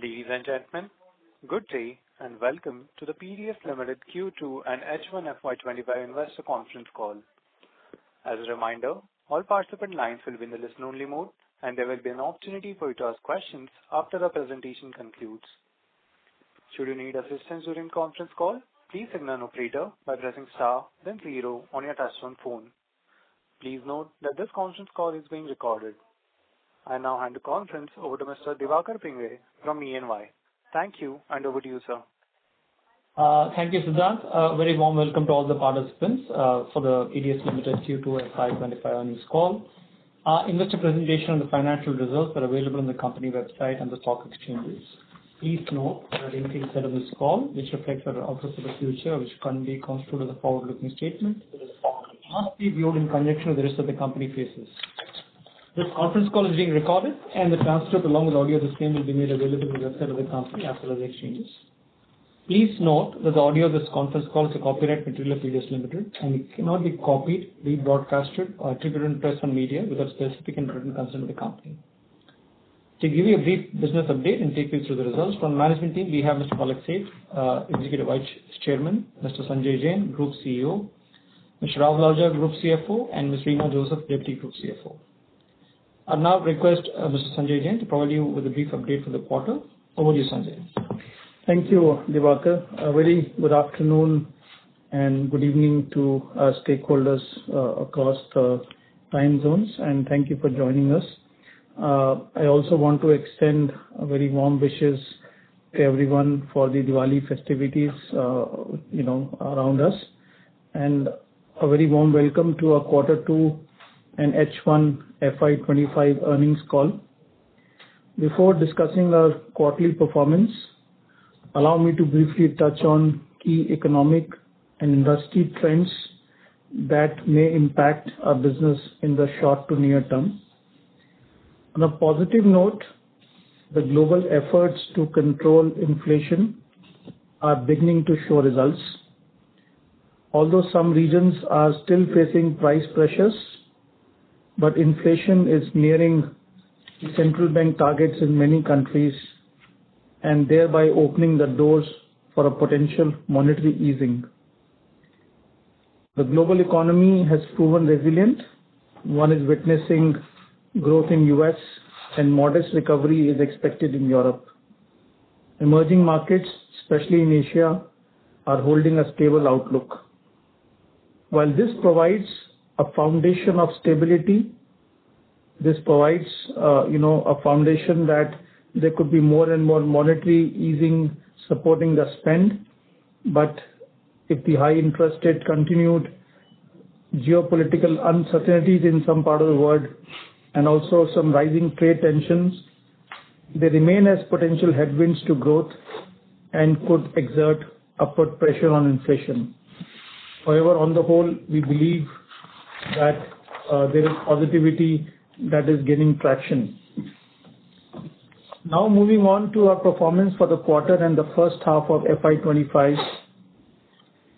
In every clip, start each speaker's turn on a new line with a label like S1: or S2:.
S1: Ladies and gentlemen, good day and welcome to the PDS Ltd Q2 and H1 FY’25 investor conference call. As a reminder, all participant lines will be in the listen-only mode, and there will be an opportunity for you to ask questions after the presentation concludes. Should you need assistance during the conference call, please signal an operator by pressing star, then 0 on your touchtone phone. Please note that this conference call is being recorded. I now hand the conference over to Mr. Diwakar Pingle from EY. Thank you, and over to you, sir.
S2: Thank you, Siddhant. Very warm welcome to all the participants for the PDS Ltd Q2 FY’25 earnings call. Investor presentation and the financial results are available on the company website and the stock exchanges. Please note that anything said on this call, which reflects our outlook for the future, which can be constituted as a forward-looking statement, must be viewed in conjunction with the rest of the company faces. This conference call is being recorded, and the transcript along with audio of the same will be made available on the website of the company as well as the exchanges. Please note that the audio of this conference call is a copyright material of PDS Ltd and it cannot be copied, rebroadcasted, or attributed in press and media without specific and written consent of the company. To give you a brief business update and take you through the results, from the management team, we have Mr. Palak Seth, Executive Vice Chairman, Mr. Sanjay Jain, Group CEO, Mr. Rahul Ahuja, Group CFO, and Ms. Reena Joseph, Deputy Group CFO. I now request Mr. Sanjay Jain to provide you with a brief update for the quarter. Over to you, Sanjay.
S3: Thank you, Diwakar. A very good afternoon and good evening to our stakeholders across the time zones, and thank you for joining us. I also want to extend a very warm wishes to everyone for the Diwali festivities, around us, and a very warm welcome to our Quarter 2 and H1 FY’25 earnings call. Before discussing our quarterly performance, allow me to briefly touch on key economic and industry trends that may impact our business in the short to near term. On a positive note, the global efforts to control inflation are beginning to show results. Although some regions are still facing price pressures, but inflation is nearing the central bank targets in many countries and thereby opening the doors for a potential monetary easing. The global economy has proven resilient. One is witnessing growth in US and modest recovery is expected in Europe. Emerging markets, especially in Asia, are holding a stable outlook. While this provides a foundation of stability, this provides a foundation that there could be more and more monetary easing supporting the spend. But if the high interest rate continued, geopolitical uncertainties in some part of the world, and also some rising trade tensions, they remain as potential headwinds to growth and could exert upward pressure on inflation. However, on the whole, we believe that there is positivity that is gaining traction. Now moving on to our performance for the quarter and the first half of FY’25,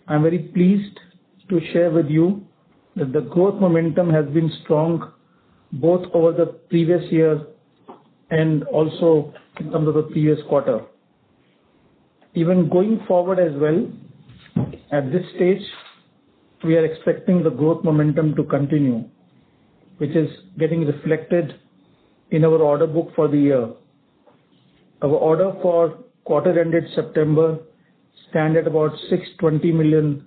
S3: I'm very pleased to share with you that the growth momentum has been strong both over the previous year and also in terms of the previous quarter. Even going forward as well, at this stage, we are expecting the growth momentum to continue, which is getting reflected in our order book for the year. Our order for quarter ended September stand at about $620 million,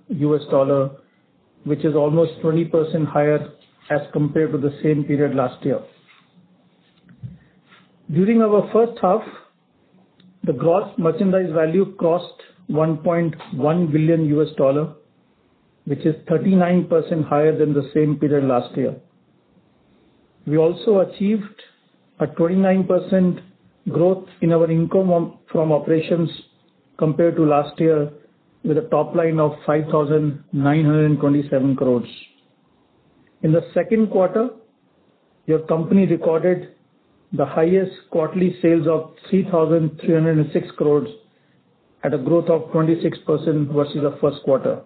S3: which is almost 20% higher as compared to the same period last year. During our first half, the gross merchandise value crossed $1.1 billion, which is 39% higher than the same period last year. We also achieved a 29% growth in our income from operations compared to last year, with a top line of 5,927 crores. In the second quarter, your company recorded the highest quarterly sales of 3,306 crores at a growth of 26% versus the first quarter.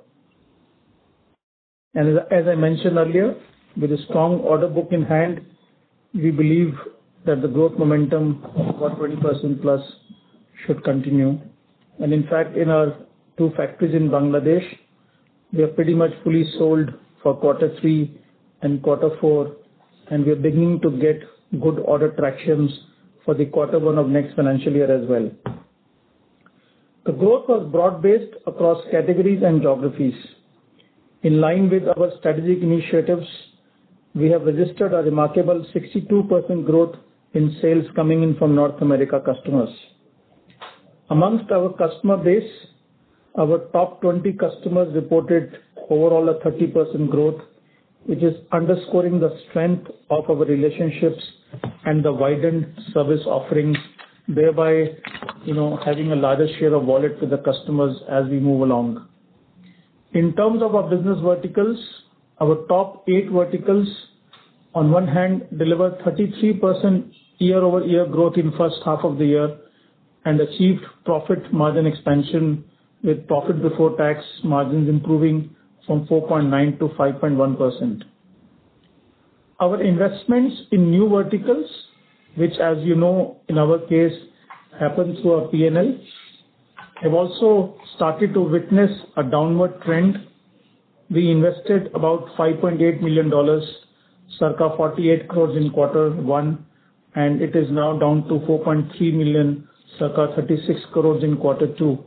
S3: And as I mentioned earlier, with a strong order book in hand, we believe that the growth momentum of about 20% plus should continue. And in fact, in our 2 factories in Bangladesh, we are pretty much fully sold for Q3 and Q4, and we are beginning to get good order tractions for the Q1 of next financial year as well. The growth was broad-based across categories and geographies. In line with our strategic initiatives, we have registered a remarkable 62% growth in sales coming in from North America customers. Amongst our customer base, our top 20 customers reported overall a 30% growth, which is underscoring the strength of our relationships and the widened service offerings, thereby, having a larger share of wallet with the customers as we move along. In terms of our business verticals, our top 8 verticals, on one hand, delivered 33% year-over-year growth in first half of the year and achieved profit margin expansion, with profit before tax margins improving from 4.9 to 5.1%. Our investments in new verticals, which, as you know, in our case, happen through our P&L, have also started to witness a downward trend. We invested about $5.8 million, circa 48 crores in Q1, and it is now down to 4.3 million, circa 36 crores in Q2.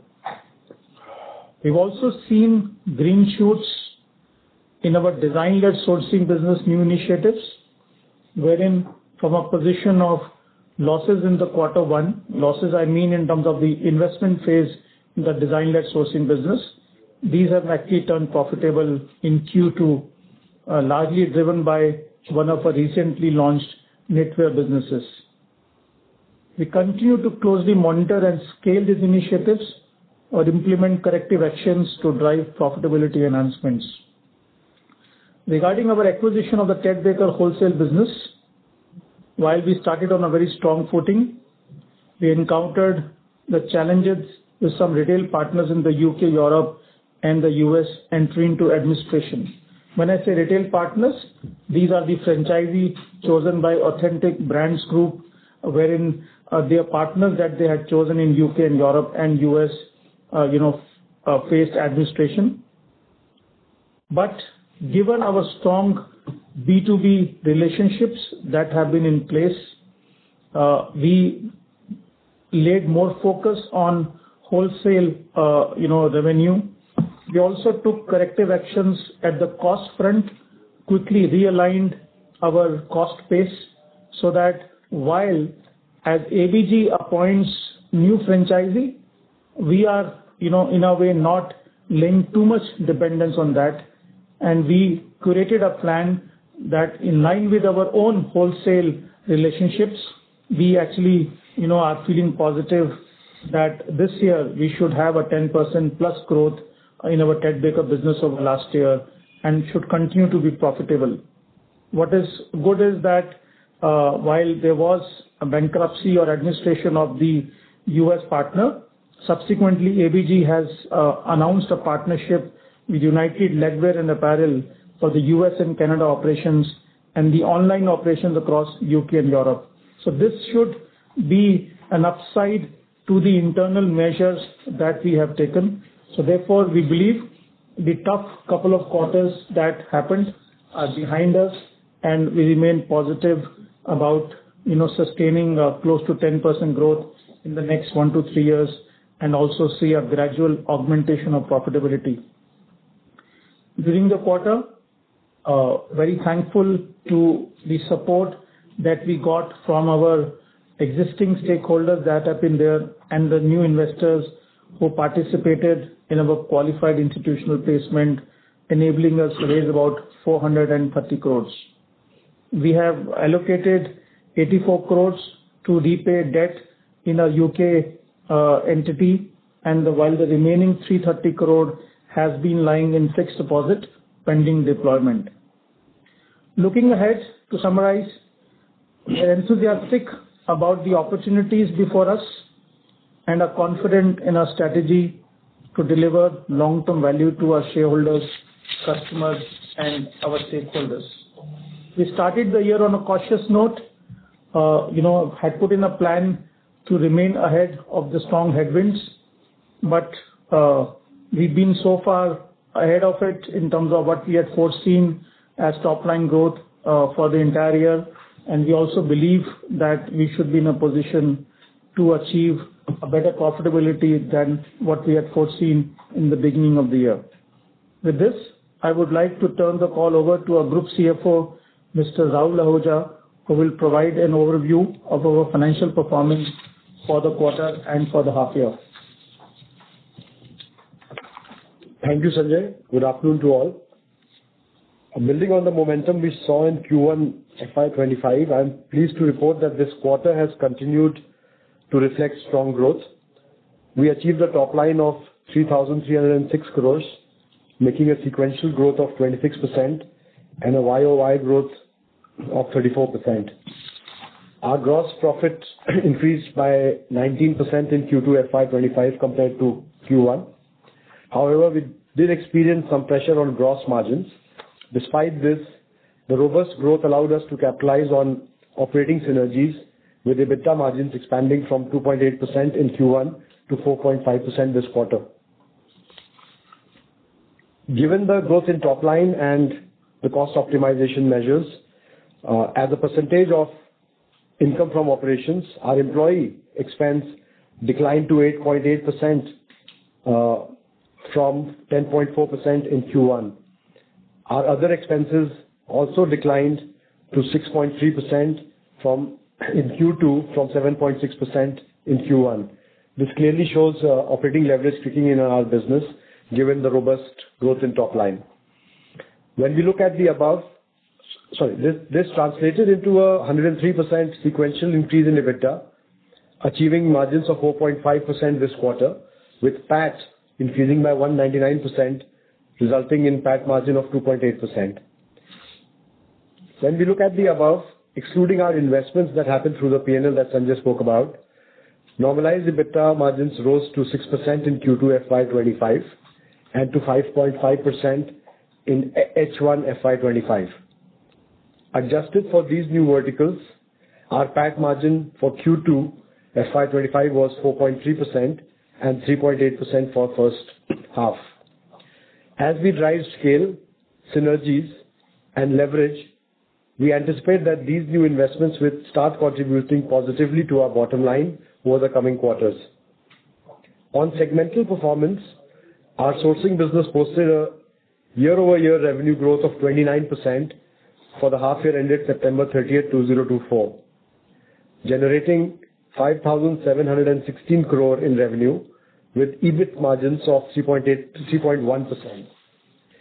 S3: We've also seen green shoots in our design-led sourcing business new initiatives, wherein from a position of losses in the Q1, losses I mean in terms of the investment phase in the design-led sourcing business, these have actually turned profitable in Q2, largely driven by one of our recently launched knitwear businesses. We continue to closely monitor and scale these initiatives or implement corrective actions to drive profitability enhancements. Regarding our acquisition of the Ted Baker wholesale business, while we started on a very strong footing, we encountered the challenges with some retail partners in the UK, Europe, and the US entering into administration. When I say retail partners, these are the franchisee chosen by Authentic Brands Group, wherein they are partners that they had chosen in UK and Europe and US, faced administration. But given our strong B2B relationships that have been in place, we laid more focus on wholesale, revenue. We also took corrective actions at the cost front, quickly realigned our cost base so that while as ABG appoints new franchisee, we are, in a way not laying too much dependence on that. And we created a plan that in line with our own wholesale relationships, we actually, are feeling positive that this year we should have a 10% plus growth in our Ted Baker business over last year and should continue to be profitable. What is good is that while there was a bankruptcy or administration of the US partner, subsequently ABG has announced a partnership with United Legwear and Apparel for the US and Canada operations and the online operations across UK and Europe. So this should be an upside to the internal measures that we have taken. So therefore, we believe the tough couple of quarters that happened are behind us, and we remain positive about, sustaining close to 10% growth in the next 1 to 3 years, and also see a gradual augmentation of profitability. During the quarter, very thankful to the support that we got from our existing stakeholders that have been there and the new investors who participated in our qualified institutional placement, enabling us to raise about 430 crores. We have allocated 84 crores to repay debt in our UK entity, and while the remaining 330 crore has been lying in fixed deposit pending deployment. Looking ahead, to summarize, we are enthusiastic about the opportunities before us and are confident in our strategy to deliver long-term value to our shareholders, customers, and our stakeholders. We started the year on a cautious note, had put in a plan to remain ahead of the strong headwinds, but we've been so far ahead of it in terms of what we had foreseen as top line growth for the entire year, and we also believe that we should be in a position to achieve a better profitability than what we had foreseen in the beginning of the year. With this, I would like to turn the call over to our Group CFO, Mr. Rahul Ahuja, who will provide an overview of our financial performance for the quarter and for the half year.
S4: Thank you, Sanjay. Good afternoon to all. Building on the momentum we saw in Q1 FY'25, I am pleased to report that this quarter has continued to reflect strong growth. We achieved a top line of 3,306 crores, making a sequential growth of 26% and a YOY growth of 34%. Our gross profit increased by 19% in Q2 FY'25 compared to Q1. However, we did experience some pressure on gross margins. Despite this, the robust growth allowed us to capitalize on operating synergies, with EBITDA margins expanding from 2.8% in Q1 to 4.5% this quarter. Given the growth in top line and the cost optimization measures, as a percentage of income from operations, our employee expense declined to 8.8% from 10.4% in Q1. Our other expenses also declined to 6.3% in Q2 from 7.6% in Q1. This clearly shows operating leverage kicking in our business, given the robust growth in top line. When we look at the above, this translated into a 103% sequential increase in EBITDA, achieving margins of 4.5% this quarter, with PAT increasing by 199%, resulting in PAT margin of 2.8%. When we look at the above, excluding our investments that happened through the P&L that Sanjay spoke about, normalized EBITDA margins rose to 6% in Q2 FY'25 and to 5.5% in H1 FY'25. Adjusted for these new verticals, our PAT margin for Q2 FY'25 was 4.3% and 3.8% for first half. As we drive scale, synergies, and leverage, we anticipate that these new investments will start contributing positively to our bottom line over the coming quarters. On segmental performance, our sourcing business posted a year-over-year revenue growth of 29% for the half year ended September 30th, 2024, generating 5,716 crore in revenue with EBIT margins of 3.1%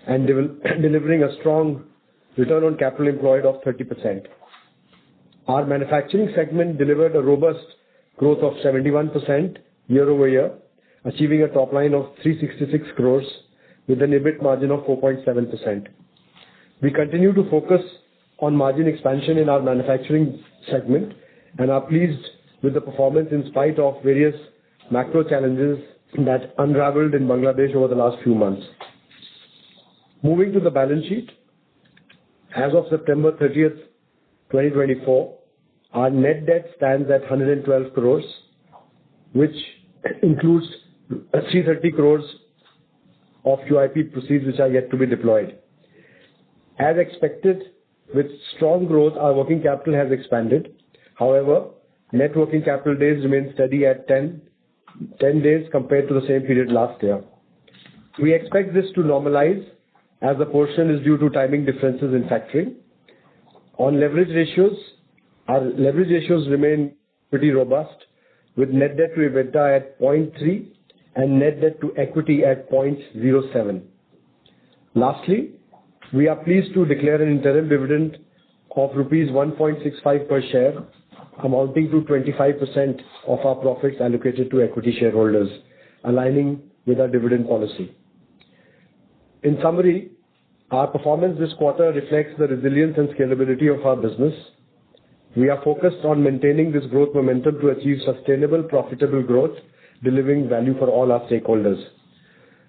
S4: and delivering a strong return on capital employed of 30%. Our manufacturing segment delivered a robust growth of 71% year-over-year, achieving a top line of 366 crores with an EBIT margin of 4.7%. We continue to focus on margin expansion in our manufacturing segment and are pleased with the performance in spite of various macro challenges that unraveled in Bangladesh over the last few months. Moving to the balance sheet, as of September 30th, 2024, our net debt stands at 112 crores, which includes 330 crores of QIP proceeds which are yet to be deployed. As expected, with strong growth, our working capital has expanded. However, net working capital days remain steady at 10 days compared to the same period last year. We expect this to normalize as the portion is due to timing differences in factoring. On leverage ratios, our leverage ratios remain pretty robust, with net debt to EBITDA at 0.3 and net debt to equity at 0.07. Lastly, we are pleased to declare an interim dividend of rupees 1.65 per share, amounting to 25% of our profits allocated to equity shareholders, aligning with our dividend policy. In summary, our performance this quarter reflects the resilience and scalability of our business. We are focused on maintaining this growth momentum to achieve sustainable, profitable growth, delivering value for all our stakeholders.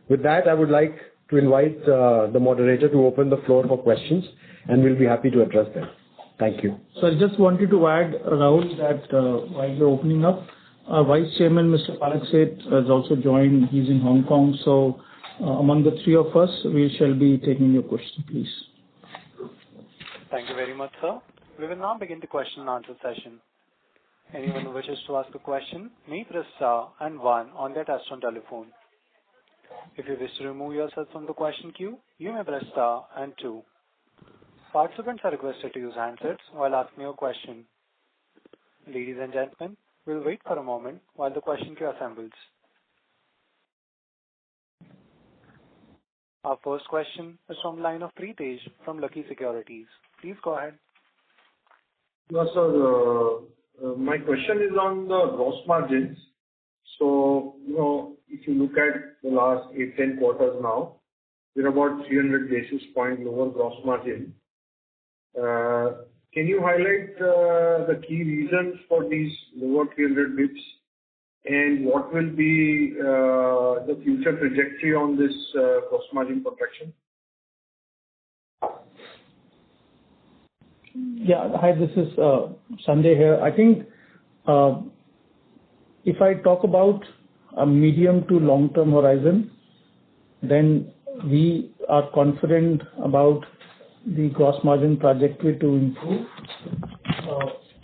S4: With that, I would like to invite the moderator to open the floor for questions, and we'll be happy to address them. Thank you.
S3: So I just wanted to add, Rahul, that while you're opening up, our Vice Chairman, Mr. Palak Seth, has also joined. He's in Hong Kong. So among the three of us, we shall be taking your question, please.
S1: Thank you very much, sir. We will now begin the question and answer session. Anyone who wishes to ask a question may press star and one on their touchtone telephone. If you wish to remove yourself from the question queue, you may press star and two. Participants are requested to use handsets while asking your question. Ladies and gentlemen, we'll wait for a moment while the question queue assembles. Our first question is from the line of Preetesh from Lucky Securities. Please go ahead.
S5: Yes, sir. My question is on the gross margins. So, if you look at the last 8-10 quarters now, we're about 300 basis point lower gross margin. Can you highlight the key reasons for these lower 300 bps and what will be the future trajectory on this gross margin contraction?
S3: Yeah. Hi, this is Sanjay here. I think if I talk about a medium to long-term horizon, then we are confident about the gross margin trajectory to improve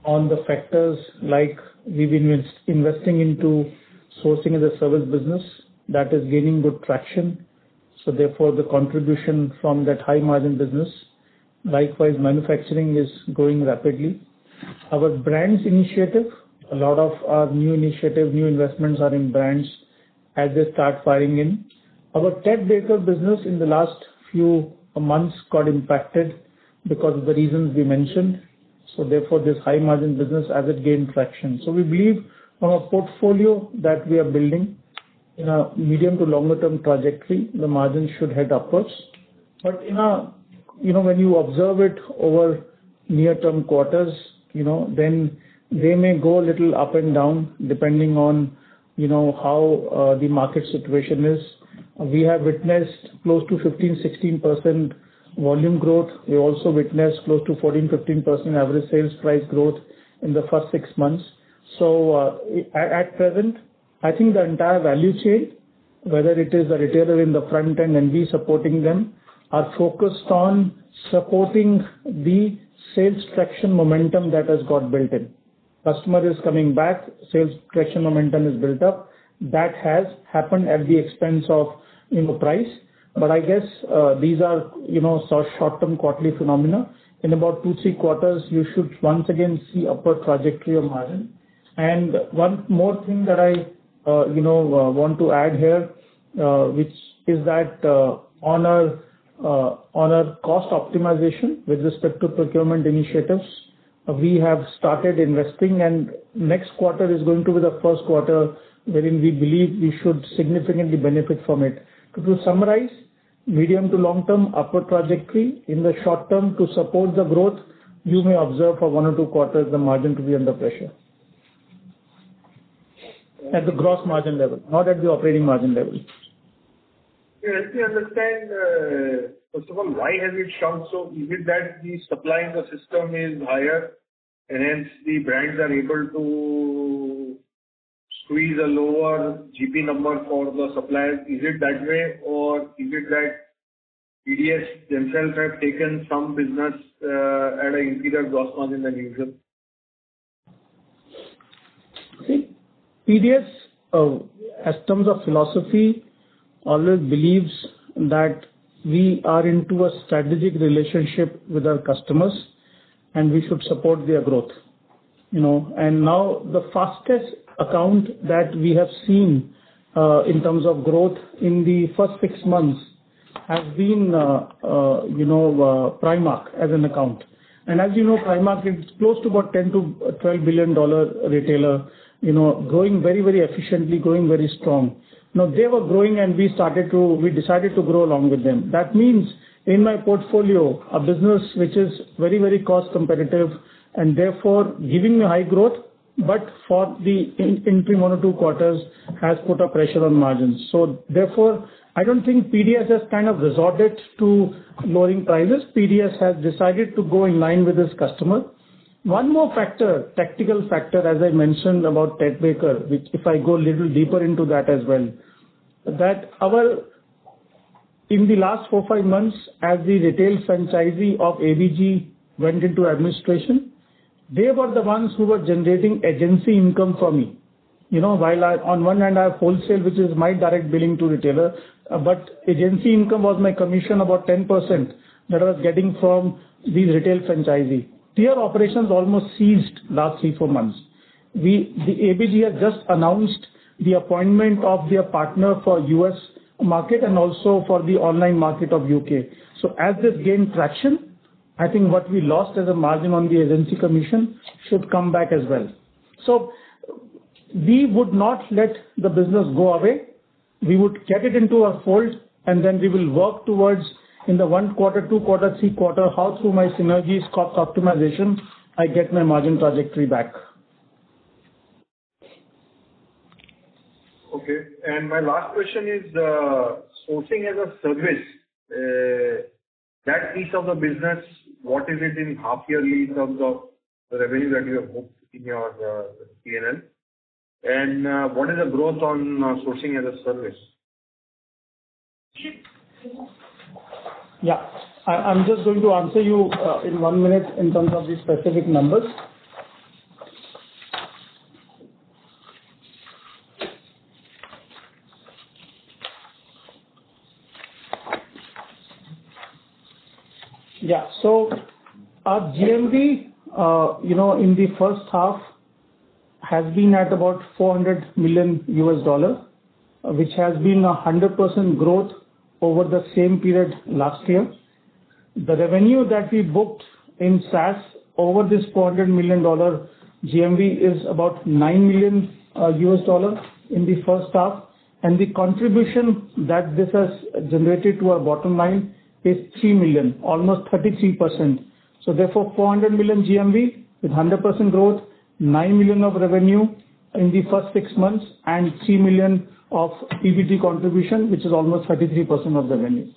S3: on the factors like we've been investing into sourcing as a service business that is gaining good traction. So therefore, the contribution from that high margin business. Likewise, manufacturing is growing rapidly. Our brands initiative, a lot of our new initiative, new investments are in brands as they start firing in. Our tech vehicle business in the last few months got impacted because of the reasons we mentioned. So therefore, this high margin business as it gained traction. So we believe from a portfolio that we are building in a medium to longer term trajectory, the margin should head upwards. But when you observe it over near-term quarters, then they may go a little up and down depending on, how the market situation is. We have witnessed close to 15-16% volume growth. We also witnessed close to 14-15% average sales price growth in the first 6 months. So at present, I think the entire value chain, whether it is a retailer in the front end and we supporting them, are focused on supporting the sales traction momentum that has got built in. Customer is coming back, sales traction momentum is built up. That has happened at the expense of price. But I guess these are short-term quarterly phenomena. In about 2-3 quarters, you should once again see upward trajectory of margin. And one more thing that I want to add here, which is that on our cost optimization with respect to procurement initiatives, we have started investing, and next quarter is going to be the first quarter wherein we believe we should significantly benefit from it. To summarize, medium to long term upward trajectory. In the short term, to support the growth, you may observe for 1 or 2 quarters the margin to be under pressure. At the gross margin level, not at the operating margin level.
S5: Let me understand, first of all, why has it shrunk? So is it that the supply in the system is higher and hence the brands are able to squeeze a lower GP number for the suppliers? Is it that way, or is it that PDS themselves have taken some business at an inferior gross margin than usual?
S3: See, PDS, as terms of philosophy, always believes that we are into a strategic relationship with our customers and we should support their growth. And now the fastest account that we have seen in terms of growth in the first 6 months has been Primark as an account. And as you know, Primark is close to about $10 to $12 billion retailer, growing very, very efficiently, growing very strong. Now they were growing and we decided to grow along with them. That means in my portfolio, a business which is very, very cost competitive and therefore giving me high growth, but for the interim 1 or 2 quarters has put a pressure on margins. So therefore, I don't think PDS has kind of resorted to lowering prices. PDS has decided to go in line with its customer. One more factor, tactical factor, as I mentioned about Ted Baker, which if I go a little deeper into that as well, that in the last 4-5 months, as the retail franchisee of ABG went into administration, they were the ones who were generating agency income for me. While on one hand I have wholesale, which is my direct billing to retailer, but agency income was my commission, about 10% that I was getting from these retail franchisee. Their operations almost ceased last 3-4 months. The ABG has just announced the appointment of their partner for US market and also for the online market of UK. So as this gained traction, I think what we lost as a margin on the agency commission should come back as well. So we would not let the business go away. We would get it into our fold, and then we will work towards, in the 1 quarter, 2 quarter, 3 quarter, how through my synergies, cost optimization, I get my margin trajectory back.
S5: Okay. And my last question is sourcing as a service. That piece of the business, what is it in half yearly in terms of the revenue that you have booked in your P&L? And what is the growth on sourcing as a service?
S3: Yeah, I'm just going to answer you in 1 minute in terms of the specific numbers. Yeah, so our GMV, in the first half has been at about $400 million, which has been 100% growth over the same period last year. The revenue that we booked in SaaS over this $400 million GMV is about $9 million in the first half, and the contribution that this has generated to our bottom line is $3 million, almost 33%. So therefore, 400 million GMV with 100% growth, 9 million of revenue in the first 6 months, and 3 million of PBT contribution, which is almost 33% of the revenue.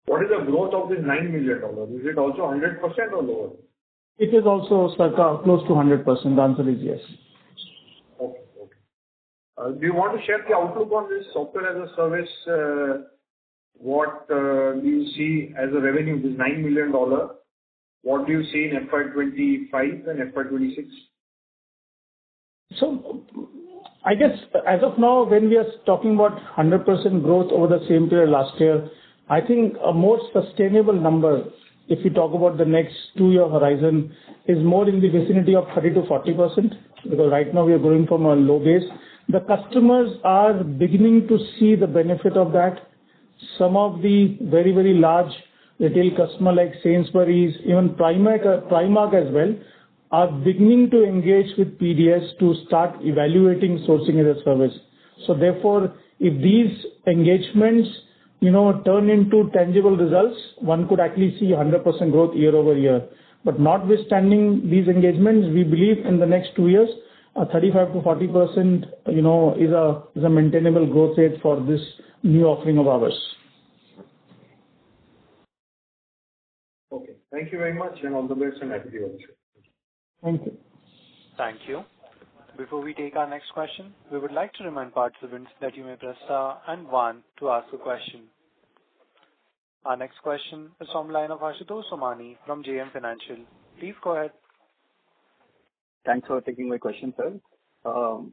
S5: What is the growth of this $9 million? Is it also 100% or lower?
S3: It is also circa close to 100%. The answer is yes.
S5: Okay. Do you want to share the outlook on this software as a service? What do you see as a revenue, this $9 million? What do you see in FY'25 and FY'26?
S3: So I guess as of now, when we are talking about 100% growth over the same period last year, I think a more sustainable number, if we talk about the next 2-year horizon, is more in the vicinity of 30 to 40%, because right now we are growing from a low base. The customers are beginning to see the benefit of that. Some of the very, very large retail customer like Sainsbury's, even Primark as well, are beginning to engage with PDS to start evaluating sourcing as a service. So therefore, if these engagements, turn into tangible results, one could actually see 100% growth year over year. But notwithstanding these engagements, we believe in the next 2 years, 35 to 40%, is a maintainable growth rate for this new offering of ours.
S5: Okay. Thank you very much, and all the best, and happy Diwali.
S3: Thank you.
S1: Thank you. Before we take our next question, we would like to remind participants that you may press star and 1 to ask a question. Our next question is from the line of Ashutosh Somani from JM Financial. Please go ahead.
S6: Thanks for taking my question, sir.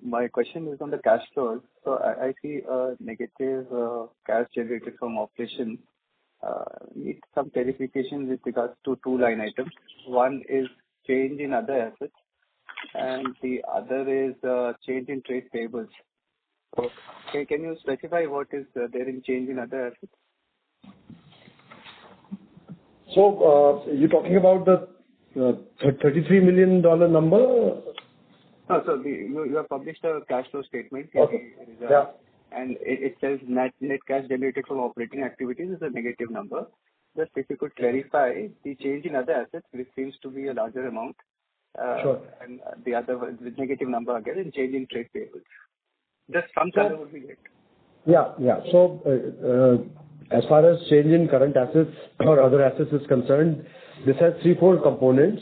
S6: My question is on the cash flows. So I see a negative cash generated from operations. Need some clarification with regards to 2 line items. One is change in other assets, and the other is change in trade payables. So can you specify what is there in change in other assets?
S4: So you're talking about the $33 million number?
S6: No, so you have published a cash flow statement.
S4: Okay. Yeah.
S6: And it says net cash generated from operating activities is a negative number. Just if you could clarify the change in other assets, which seems to be a larger amount.
S4: Sure.
S6: And the other the negative number again, and change in trade payables. Just some color would be great.
S4: Yeah. So as far as change in current assets or other assets is concerned, This has three-fold components.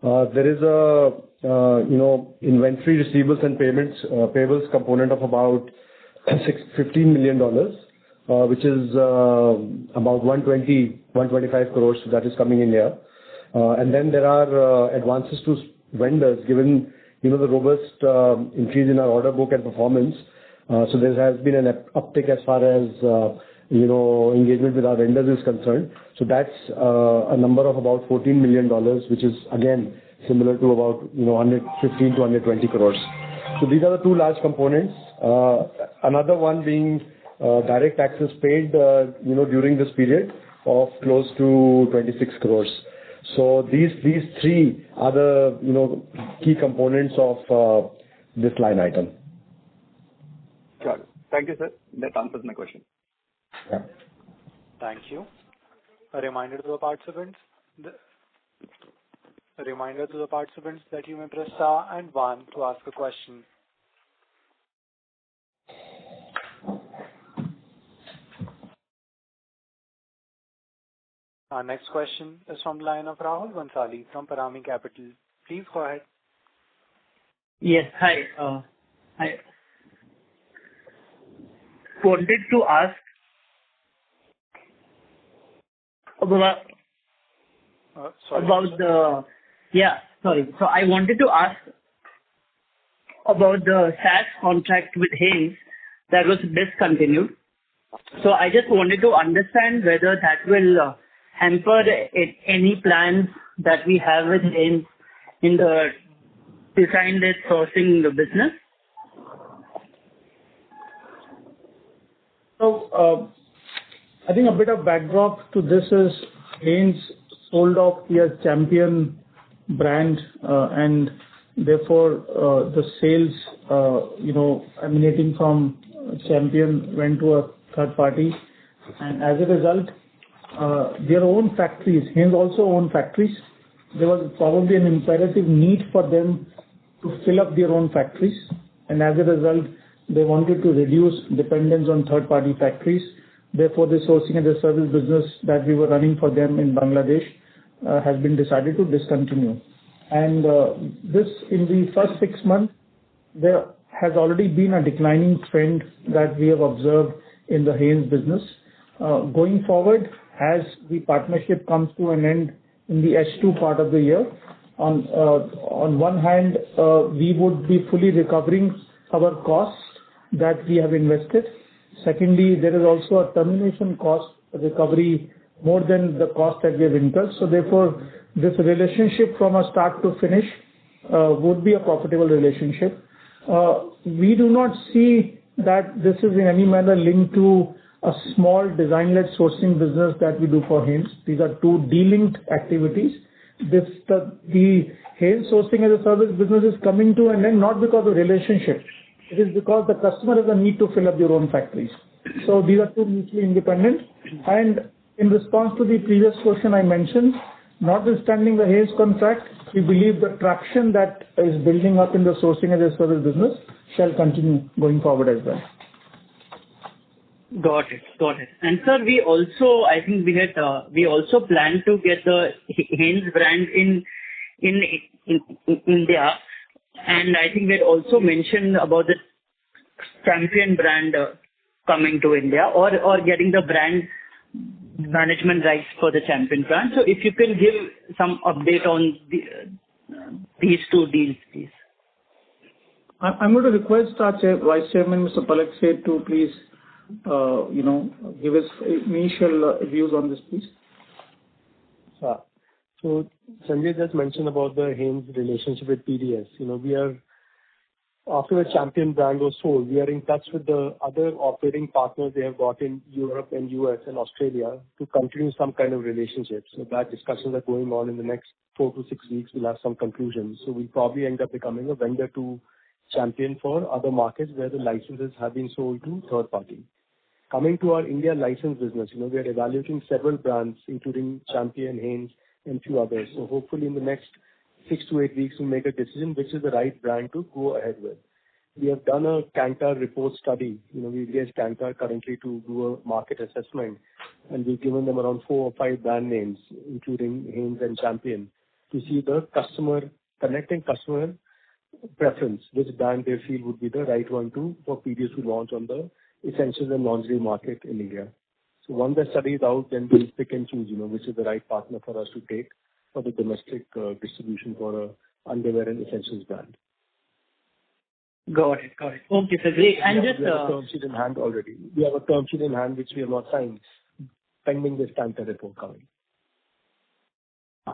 S4: There is a inventory receivables and payables component of about $15 million, which is about 125 crores that is coming in here. And then there are advances to vendors given the robust increase in our order book and performance. So there has been an uptick as far as engagement with our vendors is concerned. So that's a number of about $14 million, which is again similar to about 115 to 120 crores. So these are the two large components. Another one being direct taxes paid during this period of close to 26 crores. So these three are the key components of this line item.
S6: Got it. Thank you, sir. That answers my question.
S4: Yeah.
S1: Thank you. A reminder to the participants that you may press star and 1 to ask a question. Our next question is from the line of Rahul Bansali from Parami Capital. Please go ahead.
S7: Yes. Hi. I wanted to ask about So I wanted to ask about the SaaS contract with Haynes that was discontinued. So I just wanted to understand whether that will hamper any plans that we have with Haynes in the design-led sourcing business.
S3: So I think a bit of backdrop to this is Haynes sold off their Champion brand and therefore the sales emanating from Champion went to a third party, and as a result their own factories, Haynes also owned factories. There was probably an imperative need for them to fill up their own factories, and as a result they wanted to reduce dependence on third party factories. Therefore, the sourcing and the service business that we were running for them in Bangladesh has been decided to discontinue. And this, in the first 6 months, there has already been a declining trend that we have observed in the Haynes business. Going forward, as the partnership comes to an end in the H2 part of the year, on one hand, we would be fully recovering our costs that we have invested. Secondly, there is also a termination cost recovery more than the cost that we have incurred. So therefore, this relationship from a start to finish would be a profitable relationship. We do not see that this is in any manner linked to a small design-led sourcing business that we do for Haynes. These are two de-linked activities. The Haynes sourcing as a service business is coming to an end not because of relationship. It is because the customer has a need to fill up their own factories. So these are two mutually independent. And in response to the previous question I mentioned, notwithstanding the Haynes contract, we believe the traction that is building up in the sourcing as a service business shall continue going forward as well.
S7: Got it. And sir, we also planned to get the Haynes brand in India. And I think we had also mentioned about the Champion brand coming to India or getting the brand management rights for the Champion brand. So if you can give some update on these two deals, please.
S3: I'm going to request our Vice Chairman, Mr. Palak Seth, to please, give his initial views on this, please.
S4: So Sanjay just mentioned about the Haynes relationship with PDS. We are, after the Champion brand was sold, we are in touch with the other operating partners they have got in Europe and US and Australia to continue some kind of relationship. So that discussions are going on in the next 4 to 6 weeks. We'll have some conclusions. So we'll probably end up becoming a vendor to Champion for other markets where the licenses have been sold to third party. Coming to our India license business, we are evaluating several brands, including Champion, Haynes, and few others. So hopefully in the next 6 to 8 weeks, we'll make a decision which is the right brand to go ahead with. we have done a Kantar report study. We engaged Kantar currently to do a market assessment, and we've given them around 4 or 5 brand names, including Hanes and Champion, to see the connecting customer preference, which brand they feel would be the right one for PDS to launch on the essentials and lingerie market in India. So once the study is out, then we'll pick and choose, which is the right partner for us to take for the domestic distribution for a underwear and essentials brand.
S7: Got it. Okay, so great. And just
S4: we have a term sheet in hand already. We have a term sheet in hand which we have not signed, pending this Kantar report coming.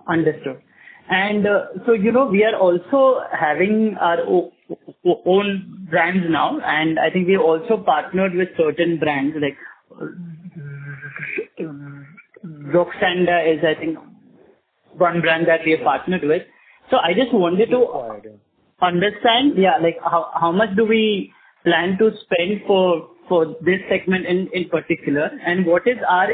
S7: Understood. And so, we are also having our own brands now, and I think we have also partnered with certain brands like Roxanda is, I think, one brand that we have partnered with. So I just wanted to understand, how much do we plan to spend for this segment in particular, and what is our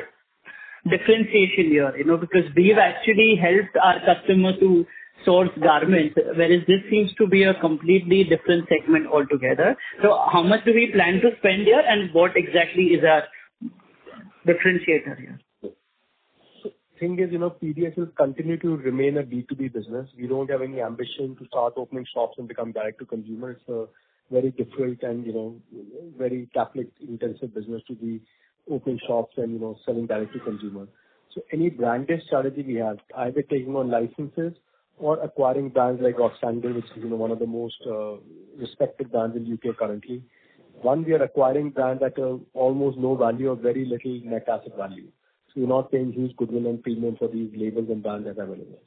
S7: differentiation here? Because we've actually helped our customers to source garments, whereas this seems to be a completely different segment altogether. So how much do we plan to spend here, and what exactly is our differentiator here?
S4: Thing is, PDS will continue to remain a B2B business. We don't have any ambition to start opening shops and become direct to consumer. It's a very difficult and, very capital intensive business to be opening shops and, selling direct to consumer. So any branded strategy we have, either taking on licenses or acquiring brands like Roxanda, which is, one of the most respected brands in UK currently. One, we are acquiring brands at almost no value or very little net asset value. So you're not paying huge goodwill and premium for these labels and brands that are available.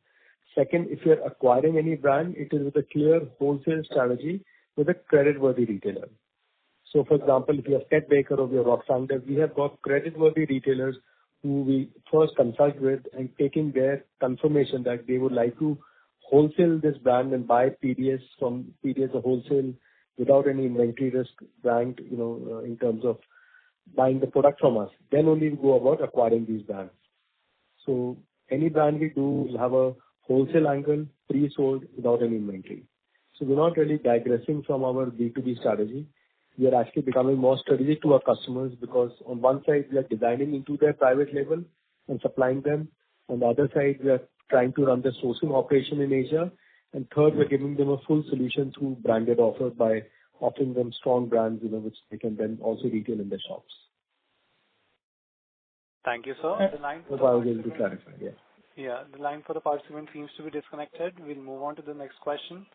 S4: Second, if you're acquiring any brand, it is with a clear wholesale strategy with a credit-worthy retailer. So, for example, if you have Ted Baker or your Roxanda, we have got credit-worthy retailers who we first consult with and taking their confirmation that they would like to wholesale this brand and buy PDS from PDS a wholesale without any inventory risk brand, in terms of buying the product from us. Then only we go about acquiring these brands. So any brand we do will have a wholesale angle, pre-sold without any inventory. So we're not really digressing from our B2B strategy. We are actually becoming more strategic to our customers because on one side we are designing into their private label and supplying them. On the other side, we are trying to run the sourcing operation in Asia. And third, we're giving them a full solution through branded offer by offering them strong brands, which they can then also retail in their shops.
S1: Thank you, sir. The line for
S4: I was able to clarify, yeah.
S1: Yeah, the line for the participant seems to be disconnected. We'll move on to the next question.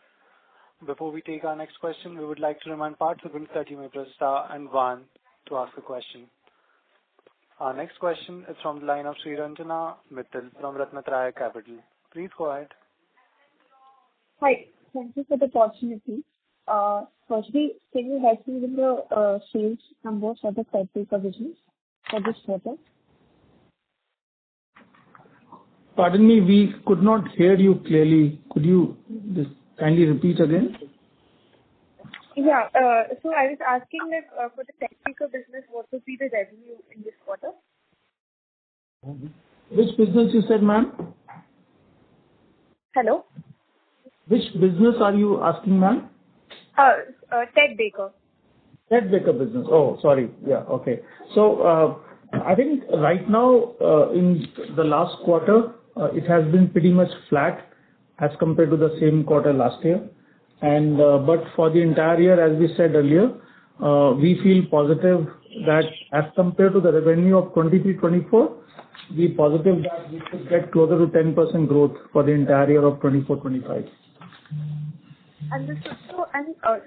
S1: Before we take our next question, we would like to remind participants that you may press star and 1 to ask a question. Our next question is from the line of Sri Ranjana Mittal from Ratnatraya Capital. Please go ahead.
S8: Hi, thank you for the opportunity. Firstly, can you help me with the sales numbers for the Ted Baker business for this quarter?
S3: Pardon me, we could not hear you clearly. Could you just kindly repeat again?
S8: Yeah, so I was asking that for the Ted Baker business, what would be the revenue in this quarter?
S3: Which business you said, ma'am?
S8: Hello?
S3: Which business are you asking, ma'am?
S8: Ted Baker.
S3: Ted Baker business. Oh, sorry. Yeah, okay. So, I think right now, in the last quarter, it has been pretty much flat as compared to the same quarter last year. And but for the entire year, as we said earlier, we feel positive that as compared to the revenue of 23-24, we positive that we should get closer to 10% growth for the entire year of 24-25.
S8: Understood.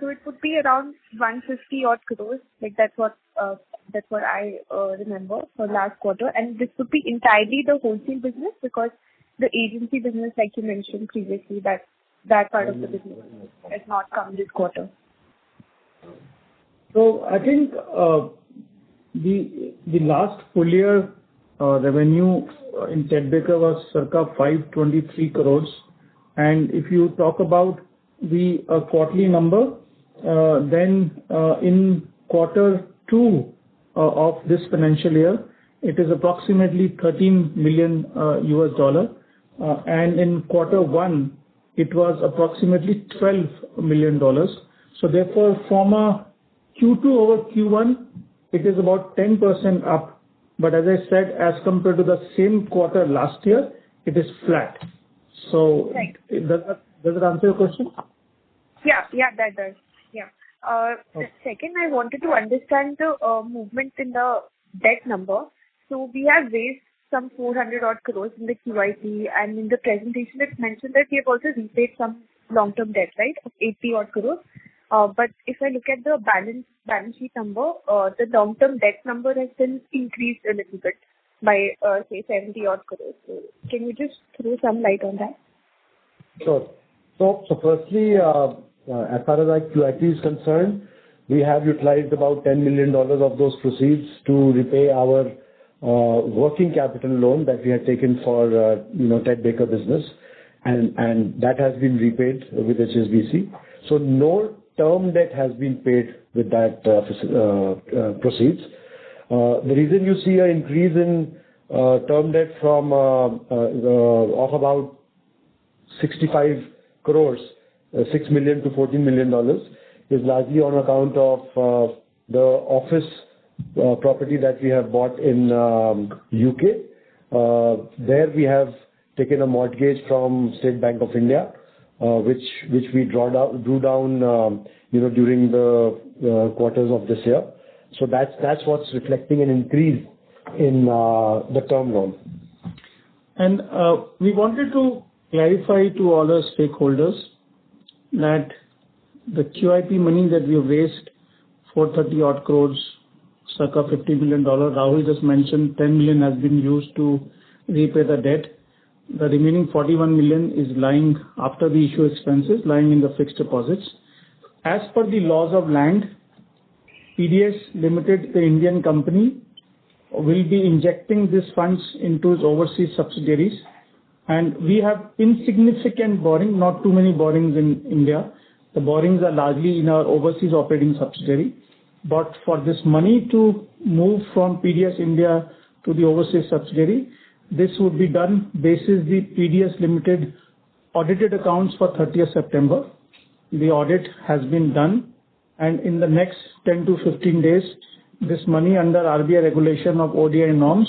S8: So it would be around 150 odd crores. Like that's what I remember for last quarter. And this would be entirely the wholesale business because the agency business, like you mentioned previously, that part of the business has not come this quarter.
S3: So I think the last full year revenue in Ted Baker was circa 523 crores. And if you talk about the quarterly number, then in quarter 2 of this financial year, it is approximately $13 million US. And in quarter 1, it was approximately $12 million. So therefore, from a Q2 over Q1, it is about 10% up. But as I said, as compared to the same quarter last year, it is flat. So
S8: Right.
S3: Does that answer your question?
S8: Yeah, that does. Yeah. The second, I wanted to understand the movement in the debt number. So we have raised some 400 odd crores in the QIP, and in the presentation it's mentioned that we have also repaid some long-term debt, right, of 80 odd crores. But if I look at the balance sheet number, the long-term debt number has still increased a little bit by say 70 odd crores. So can you just throw some light on that?
S4: Sure. So firstly, as far as our QIP is concerned, we have utilized about $10 million of those proceeds to repay our working capital loan that we had taken for Ted Baker business, and that has been repaid with HSBC. So no term debt has been paid with that proceeds. The reason you see an increase in term debt from of about 65 crores, 6 million to $14 million, is largely on account of the office property that we have bought in UK. There we have taken a mortgage from State Bank of India, which we drew down during the quarters of this year. So that's what's reflecting an increase in the term loan.
S3: And we wanted to clarify to all our stakeholders that the QIP money that we have raised, 430 odd crores, circa $50 million, Rahul just mentioned 10 million has been used to repay the debt. The remaining 41 million is lying after the issue expenses, lying in the fixed deposits. As per the laws of land, PDS Ltd, the Indian company, will be injecting these funds into its overseas subsidiaries. And we have insignificant borrowing, not too many borrowings in India. The borrowings are largely in our overseas operating subsidiary. But for this money to move from PDS India to the overseas subsidiary, this would be done basis the PDS Ltd audited accounts for 30th September. The audit has been done, and in the next 10 to 15 days, this money under RBI regulation of ODI norms,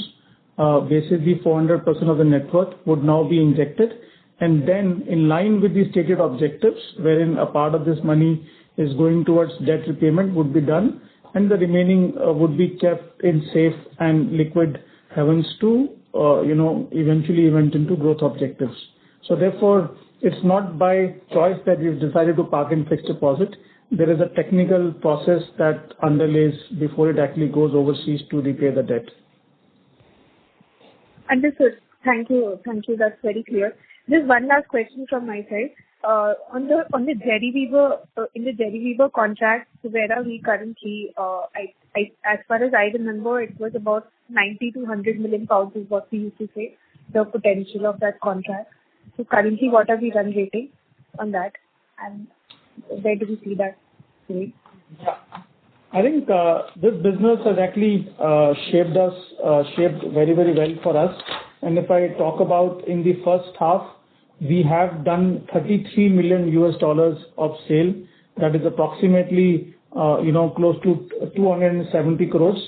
S3: basically 400% of the net worth would now be injected, and then in line with the stated objectives, wherein a part of this money is going towards debt repayment, would be done, and the remaining would be kept in safe and liquid havens to eventually event into growth objectives. So therefore, it's not by choice that we've decided to park in fixed deposit. There is a technical process that underlays before it actually goes overseas to repay the debt.
S8: Understood. Thank you. That's very clear. Just one last question from my side. On the Jerry Weaver, in the Jerry Weaver contract, where are we currently? As far as I remember, it was about 90 to 100 million pounds is what we used to say, the potential of that contract. So currently, what are we run rating on that, and where do we see that going?
S3: Yeah. I think this business has actually shaped very, very well for us. And if I talk about in the first half, we have done $33 million of sale. That is approximately close to 270 crores.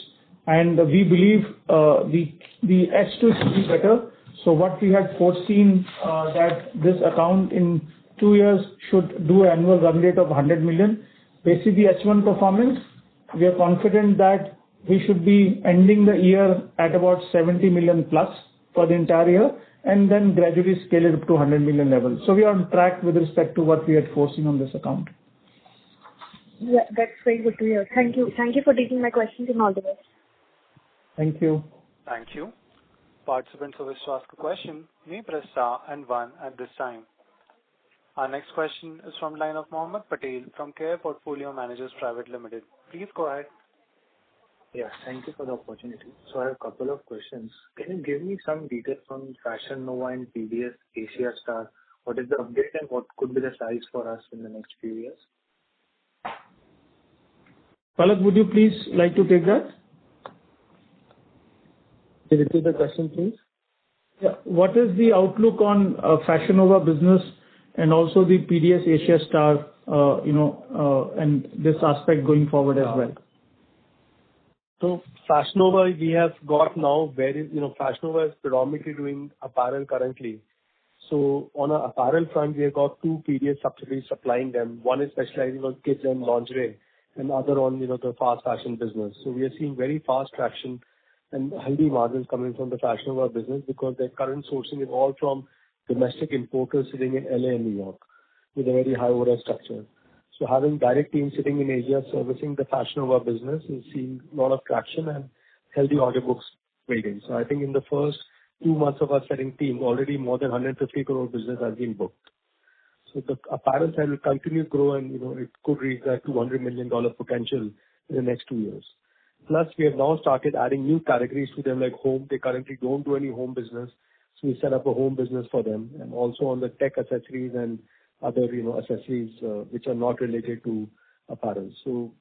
S3: And we believe the H2 should be better. So what we had foreseen that this account in 2 years should do an annual run rate of 100 million. Basically, H1 performance, we are confident that we should be ending the year at about 70 million plus for the entire year, and then gradually scale it up to 100 million level. So we are on track with respect to what we had foreseen on this account.
S8: Yeah, that's very good to hear. Thank you. Thank you for taking my questions, and all the best.
S3: Thank you.
S1: Thank you. Participants who wish to ask a question may press star and 1 at this time. Our next question is from line of Mohammed Patel from Care Portfolio Managers Private Limited. Please go ahead.
S9: Yeah, thank you for the opportunity. So I have a couple of questions. Can you give me some details on Fashion Nova and PDS Asia Star? What is the update and what could be the size for us in the next few years?
S3: Palak, would you please like to take that?
S4: Can you repeat the question, please?
S3: Yeah. What is the outlook on Fashion Nova business and also the PDS Asia Star and this aspect going forward as well?
S4: So Fashion Nova, we have got now Fashion Nova is predominantly doing apparel currently. So on our apparel front, we have got two PDS subsidiaries supplying them. One is specializing on kids and lingerie, and other on the fast fashion business. So we are seeing very fast traction and healthy margins coming from the Fashion Nova business because their current sourcing is all from domestic importers sitting in LA and New York with a very high overhead structure. So having direct teams sitting in Asia servicing the Fashion Nova business is seeing a lot of traction and healthy order books waiting. So I think in the first 2 months of our setting team, already more than 150 crore business has been booked. So the apparel side will continue to grow and it could reach that $200 million potential in the next 2 years. Plus, we have now started adding new categories to them like home. They currently don't do any home business. So we set up a home business for them and also on the tech accessories and other accessories which are not related to apparel. So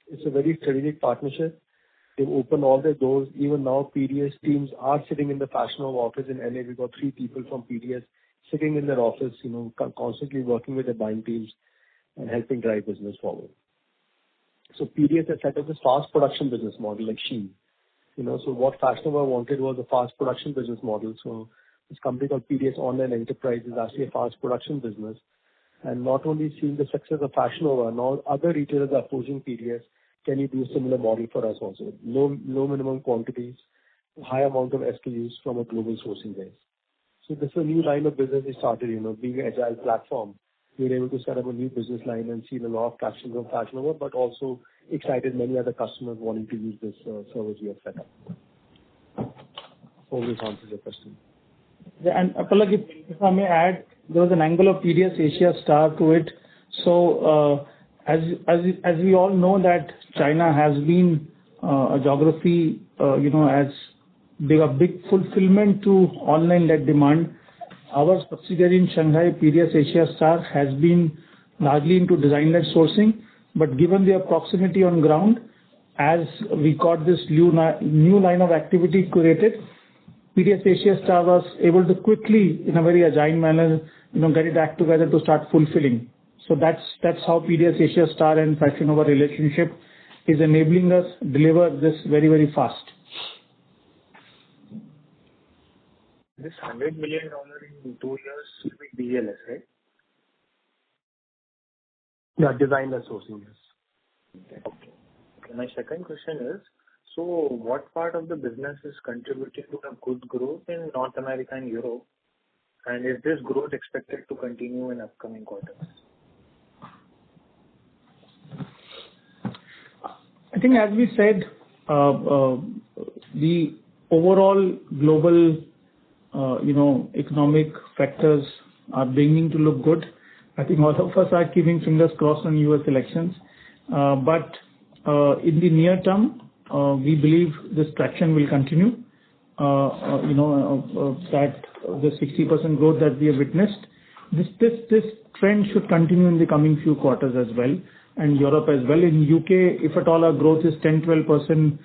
S4: it's a very strategic partnership. They've opened all their doors. Even now, PDS teams are sitting in the Fashion Nova office in LA. We've got 3 people from PDS sitting in their office, constantly working with the buying teams and helping drive business forward. So PDS has set up this fast production business model like Shein. So what Fashion Nova wanted was a fast production business model. So this company called PDS Online Enterprise is actually a fast production business. And not only seeing the success of Fashion Nova, now other retailers are approaching PDS. Can you do a similar model for us also? Low minimum quantities, high amount of SKUs from a global sourcing base. So this is a new line of business we started, being an agile platform. We were able to set up a new business line and see a lot of traction from Fashion Nova, but also excited many other customers wanting to use this service we have set up. Hope this answers your question.
S3: Yeah, and Palak, if I may add, there was an angle of PDS Asia Star to it. So as we all know that China has been a geography, as a big fulfillment to online-led demand. Our subsidiary in Shanghai, PDS Asia Star, has been largely into design-led sourcing, but given their proximity on ground, as we got this new line of activity created, PDS Asia Star was able to quickly, in a very agile manner, get it back together to start fulfilling. So that's how PDS Asia Star and Fashion Nova relationship is enabling us deliver this very, very fast.
S9: This $100 million in 2 years should be DLS, right?
S4: Yeah, design-led sourcing, yes.
S9: Okay. My second question is, so what part of the business is contributing to the good growth in North America and Europe? And is this growth expected to continue in upcoming quarters?
S3: I think as we said, the overall global, economic factors are beginning to look good. I think all of us are keeping fingers crossed on US elections. But in the near term, we believe this traction will continue. That the 60% growth that we have witnessed, this trend should continue in the coming few quarters as well, and Europe as well. In UK, if at all our growth is 10-12%,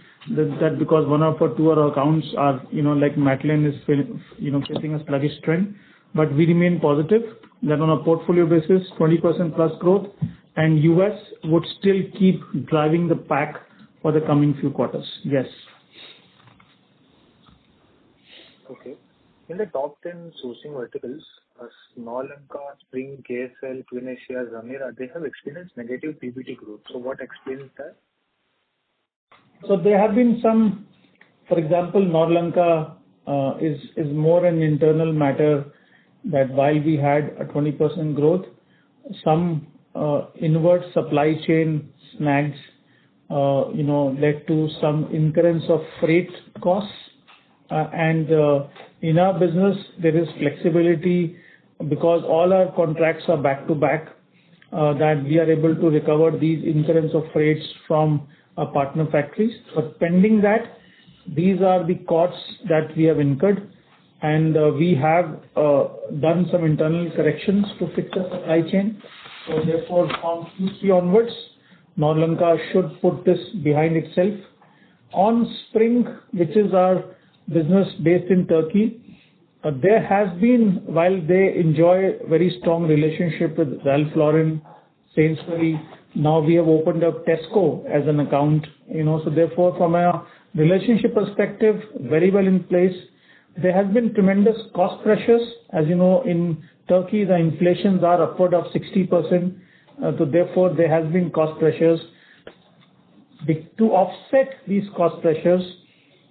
S3: that because one of our 2 accounts are, like Matlin is facing a sluggish trend. But we remain positive that on a portfolio basis, 20% plus growth, and US would still keep driving the pack for the coming few quarters. Yes.
S9: Okay. In the top 10 sourcing verticals, Sri Lanka, Spring, KSL, Twin Asia, Zamira, they have experienced negative PBT growth. So what explains that?
S3: So there have been some, for example, Sri Lanka is more an internal matter that while we had a 20% growth, some inward supply chain snags, led to some incurrence of freight costs. And in our business, there is flexibility because all our contracts are back to back, that we are able to recover these incurrence of freights from our partner factories. But pending that, these are the costs that we have incurred, and we have done some internal corrections to fix the supply chain. So therefore, from Q3 onwards, Sri Lanka should put this behind itself. On Spring, which is our business based in Turkey, there has been, while they enjoy very strong relationship with Ralph Lauren, Sainsbury. Now we have opened up Tesco as an account, so therefore from a relationship perspective, very well in place. There has been tremendous cost pressures. As you know, in Turkey, the inflations are upward of 60%. So therefore, there has been cost pressures. To offset these cost pressures,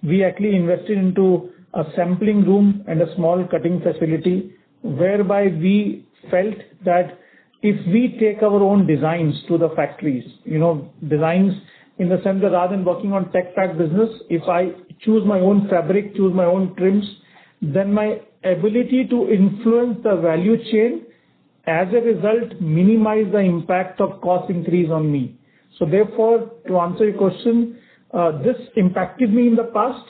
S3: we actually invested into a sampling room and a small cutting facility, whereby we felt that if we take our own designs to the factories, designs in the sense that rather than working on tech pack business, if I choose my own fabric, choose my own trims, then my ability to influence the value chain, as a result, minimize the impact of cost increase on me. So therefore, to answer your question, this impacted me in the past,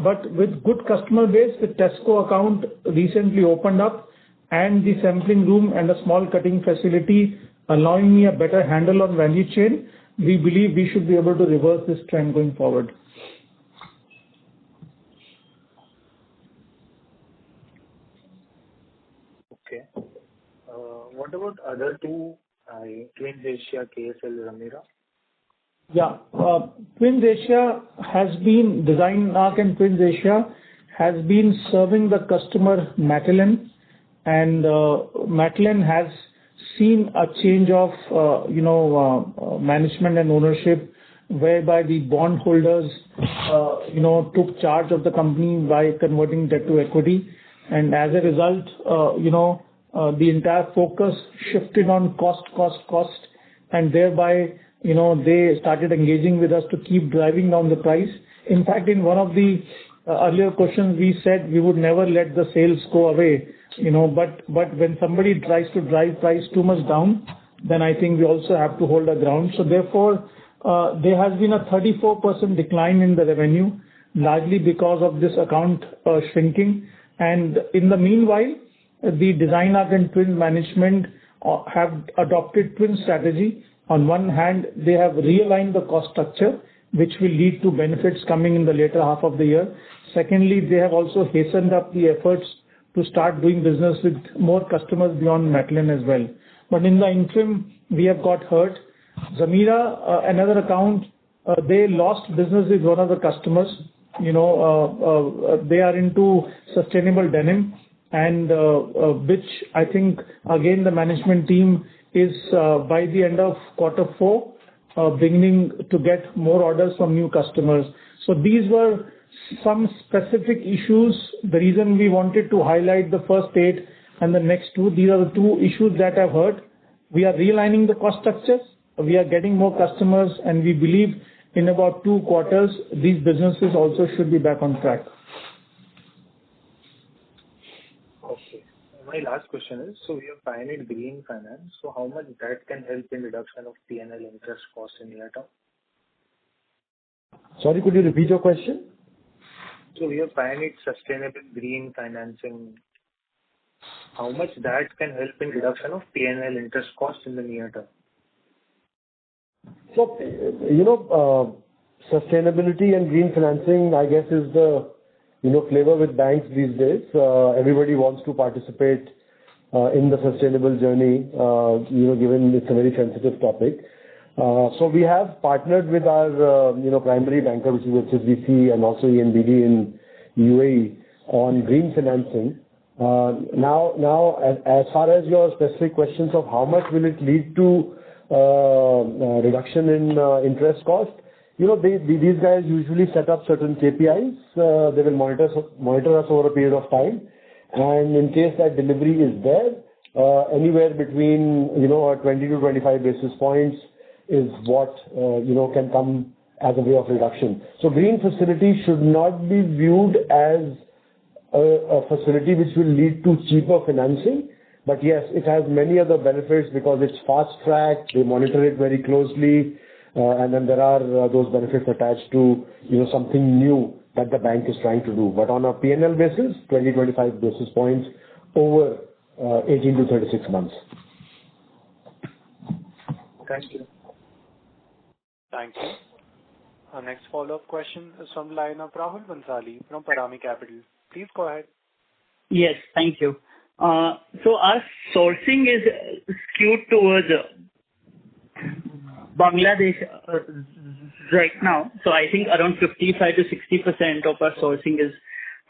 S3: but with good customer base, the Tesco account recently opened up, and the sampling room and a small cutting facility allowing me a better handle on value chain, we believe we should be able to reverse this trend going forward.
S9: Okay. What about other two, Twins Asia, KSL, Zamira?
S3: Yeah. Twins Asia has been, Design Arc and Twins Asia has been serving the customer Matalan, and Matalan has seen a change of, management and ownership, whereby the bondholders, took charge of the company by converting debt to equity. And as a result, the entire focus shifted on cost, and thereby, they started engaging with us to keep driving down the price. In fact, in one of the earlier questions, we said we would never let the sales go away, but when somebody tries to drive price too much down, then I think we also have to hold our ground. So therefore, there has been a 34% decline in the revenue, largely because of this account shrinking. And in the meanwhile, the Design Arc and Twin management have adopted Twin strategy. On one hand, they have realigned the cost structure, which will lead to benefits coming in the later half of the year. Secondly, they have also hastened up the efforts to start doing business with more customers beyond Matalan as well. But in the interim, we have got hurt. Zamira, another account, they lost business with one of the customers. They are into sustainable denim, and which I think, again, the management team is by the end of Q4 beginning to get more orders from new customers. So these were some specific issues. The reason we wanted to highlight the first 8 and the next 2, these are the 2 issues that I've heard. We are realigning the cost structures. We are getting more customers, and we believe in about 2 quarters, these businesses also should be back on track.
S9: Okay. My last question is, so we have pioneered green finance, so how much that can help in reduction of P&L interest cost in near term?
S4: Sorry, could you repeat your question?
S9: So we have pioneered sustainable green financing. How much that can help in reduction of P&L interest cost in the near term?
S4: So, sustainability and green financing, I guess, is the, flavor with banks these days. Everybody wants to participate in the sustainable journey, given it's a very sensitive topic. So we have partnered with our, primary banker, which is HSBC, and also ENBD in UAE on green financing. Now, as far as your specific questions of how much will it lead to reduction in interest cost, these guys usually set up certain KPIs. They will monitor us over a period of time, and in case that delivery is there, anywhere between 20 to 25 basis points is what can come as a way of reduction. So green facility should not be viewed as a facility which will lead to cheaper financing. But yes, it has many other benefits because it's fast track, they monitor it very closely, and then there are those benefits attached to something new that the bank is trying to do. But on a P&L basis, 20-25 basis points over 18 to 36 months.
S9: Thank you.
S1: Thank you. Our next follow-up question is from the line of Rahul Bansali from Parami Capital. Please go ahead.
S7: Yes, thank you. So our sourcing is skewed towards Bangladesh right now. So I think around 55 to 60% of our sourcing is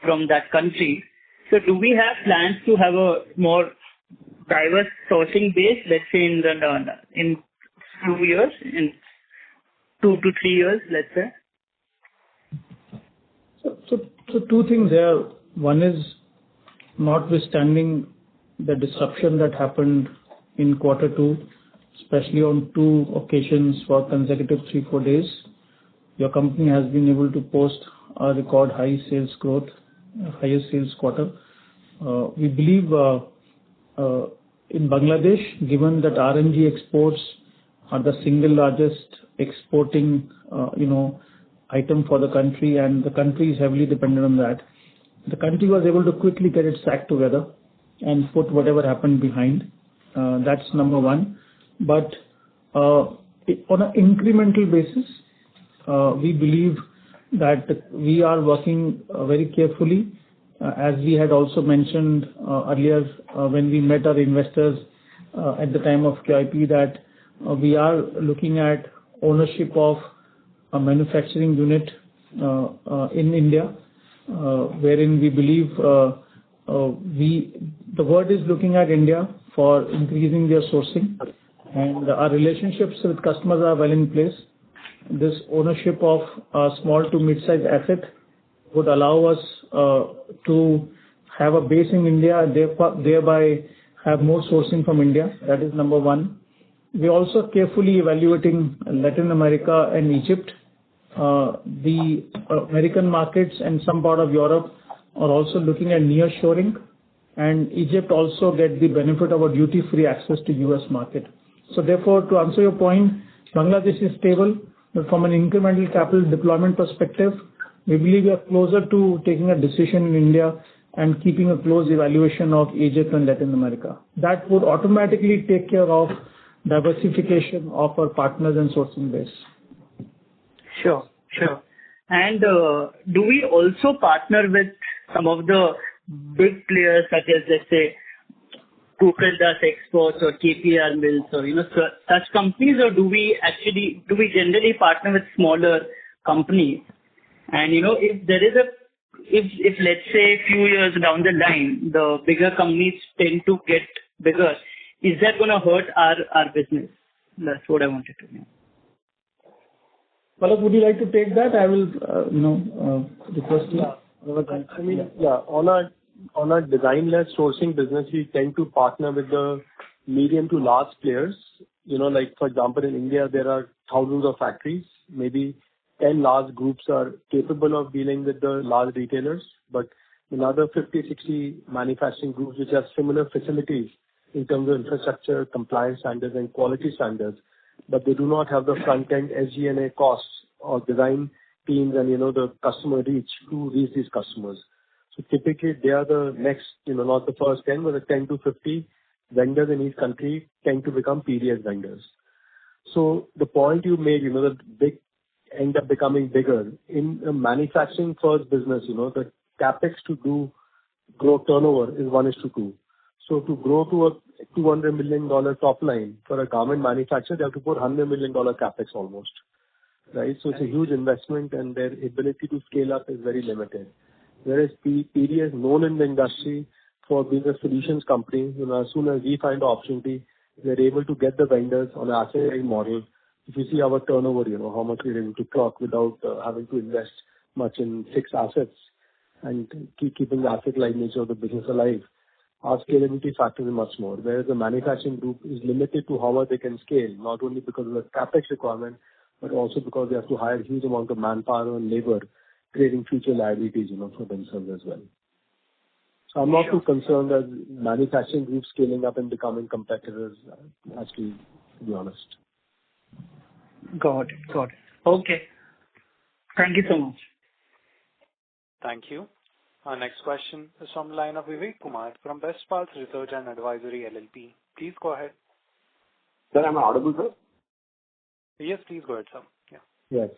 S7: from that country. So do we have plans to have a more diverse sourcing base, let's say in few years, in 2 to 3 years, let's say?
S3: So two things there. One is, notwithstanding the disruption that happened in quarter two, especially on two occasions for consecutive 3-4 days, your company has been able to post a record high sales growth, highest sales quarter. We believe in Bangladesh, given that RNG exports are the single largest exporting item for the country, and the country is heavily dependent on that. The country was able to quickly get its act together and put whatever happened behind. That's number one. But on an incremental basis, we believe that we are working very carefully. As we had also mentioned earlier when we met our investors at the time of QIP, that we are looking at ownership of a manufacturing unit in India, wherein we believe the world is looking at India for increasing their sourcing, and our relationships with customers are well in place. This ownership of a small to mid-sized asset would allow us to have a base in India, thereby have more sourcing from India. That is number one. We're also carefully evaluating Latin America and Egypt. The American markets and some part of Europe are also looking at nearshoring, and Egypt also get the benefit of a duty-free access to US market. So therefore, to answer your point, Bangladesh is stable, but from an incremental capital deployment perspective, we believe we are closer to taking a decision in India and keeping a close evaluation of Egypt and Latin America. That would automatically take care of diversification of our partners and sourcing base.
S7: Sure. And do we also partner with some of the big players such as, let's say, Concall Exports or KPR Mills or such companies, or do we generally partner with smaller companies? And if there is if let's say a few years down the line the bigger companies tend to get bigger, is that going to hurt our business? That's what I wanted to know.
S3: Palak, would you like to take that? I will, request you.
S4: On a design-led sourcing business, we tend to partner with the medium to large players. Like for example, in India, there are thousands of factories. Maybe 10 large groups are capable of dealing with the large retailers, but another 50, 60 manufacturing groups which have similar facilities in terms of infrastructure, compliance standards, and quality standards, but they do not have the front-end SG&A costs or design teams and, the customer reach to reach these customers. So typically, they are the next, not the first 10, but the 10 to 50 vendors in each country tend to become PDS vendors. So the point you made, the big end up becoming bigger. In a manufacturing first business, the capex to grow turnover is 1:2. So to grow to a $200 million top line for a garment manufacturer, they have to put $100 million capex almost, right? So it's a huge investment, and their ability to scale up is very limited. Whereas PDS is known in the industry for being a solutions company. As soon as we find the opportunity, we're able to get the vendors on an asset-light model. If you see our turnover, how much we're able to clock without having to invest much in fixed assets and keeping the asset-light nature of the business alive, our scalability factor is much more. Whereas the manufacturing group is limited to how much they can scale, not only because of the capex requirement, but also because they have to hire a huge amount of manpower and labor, creating future liabilities, for themselves as well. So I'm not too concerned as manufacturing groups scaling up and becoming competitors, actually, to be honest.
S7: Got it. Okay. Thank you so much.
S1: Thank you. Our next question is from the line of Vivek Kumar from Best Paths Research and Advisory LLP. Please go ahead.
S10: Sir, am I audible, sir?
S1: Yes, please go ahead, sir. Yeah.
S10: Yes.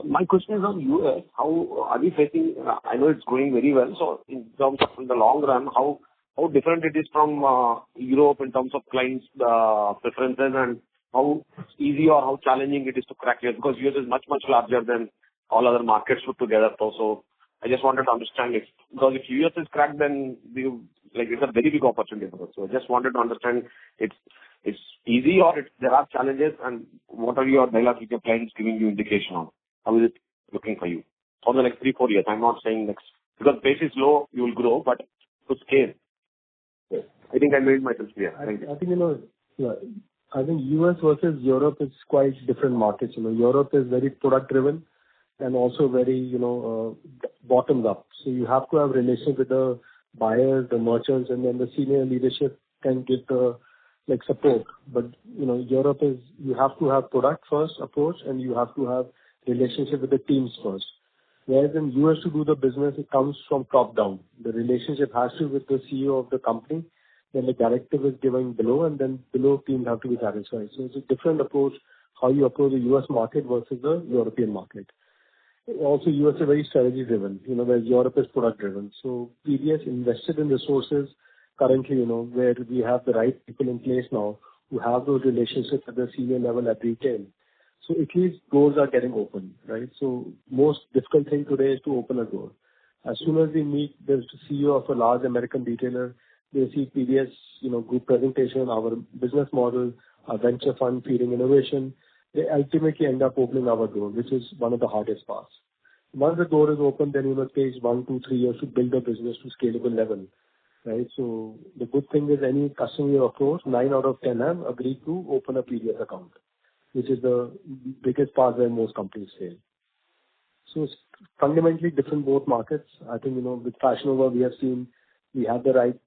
S10: My question is on US. How are we facing? I know it's going very well. So in terms of in the long run, how different it is from Europe in terms of clients' preferences, and how easy or how challenging it is to crack US? Because US is much, much larger than all other markets put together. So I just wanted to understand if, because if US is cracked, then it's a very big opportunity for us. So I just wanted to understand it's easy or there are challenges, and what are your dialogues with your clients giving you indication on? How is it looking for you for the next 3-4 years? I'm not saying next, because base is low, you will grow, but to scale. I think I made myself clear. Thank you.
S4: I think US versus Europe is quite different markets. Europe is very product driven and also very, bottoms up. So you have to have relations with the buyers, the merchants, and then the senior leadership can give the support. But, Europe is, you have to have product first approach, and you have to have relationship with the teams first. Whereas in US to do the business, it comes from top down. The relationship has to be with the CEO of the company, then the directive is given below, and then below teams have to be satisfied. So it's a different approach how you approach the US market versus the European market. Also, US is very strategy driven, whereas Europe is product driven. So PDS invested in resources currently, where we have the right people in place now who have those relationships at the senior level at retail. So at least doors are getting open, right? So most difficult thing today is to open a door. As soon as we meet the CEO of a large American retailer, they see PDS, group presentation, our business model, our venture fund feeding innovation, they ultimately end up opening our door, which is one of the hardest parts. Once the door is open, then it takes 1, 2, 3 years to build a business to scalable level, right? So the good thing is any customer you approach, 9 out of 10 have agreed to open a PDS account, which is the biggest part where most companies fail. So it's fundamentally different both markets. I think, with Fashion Nova, we have seen we have the right,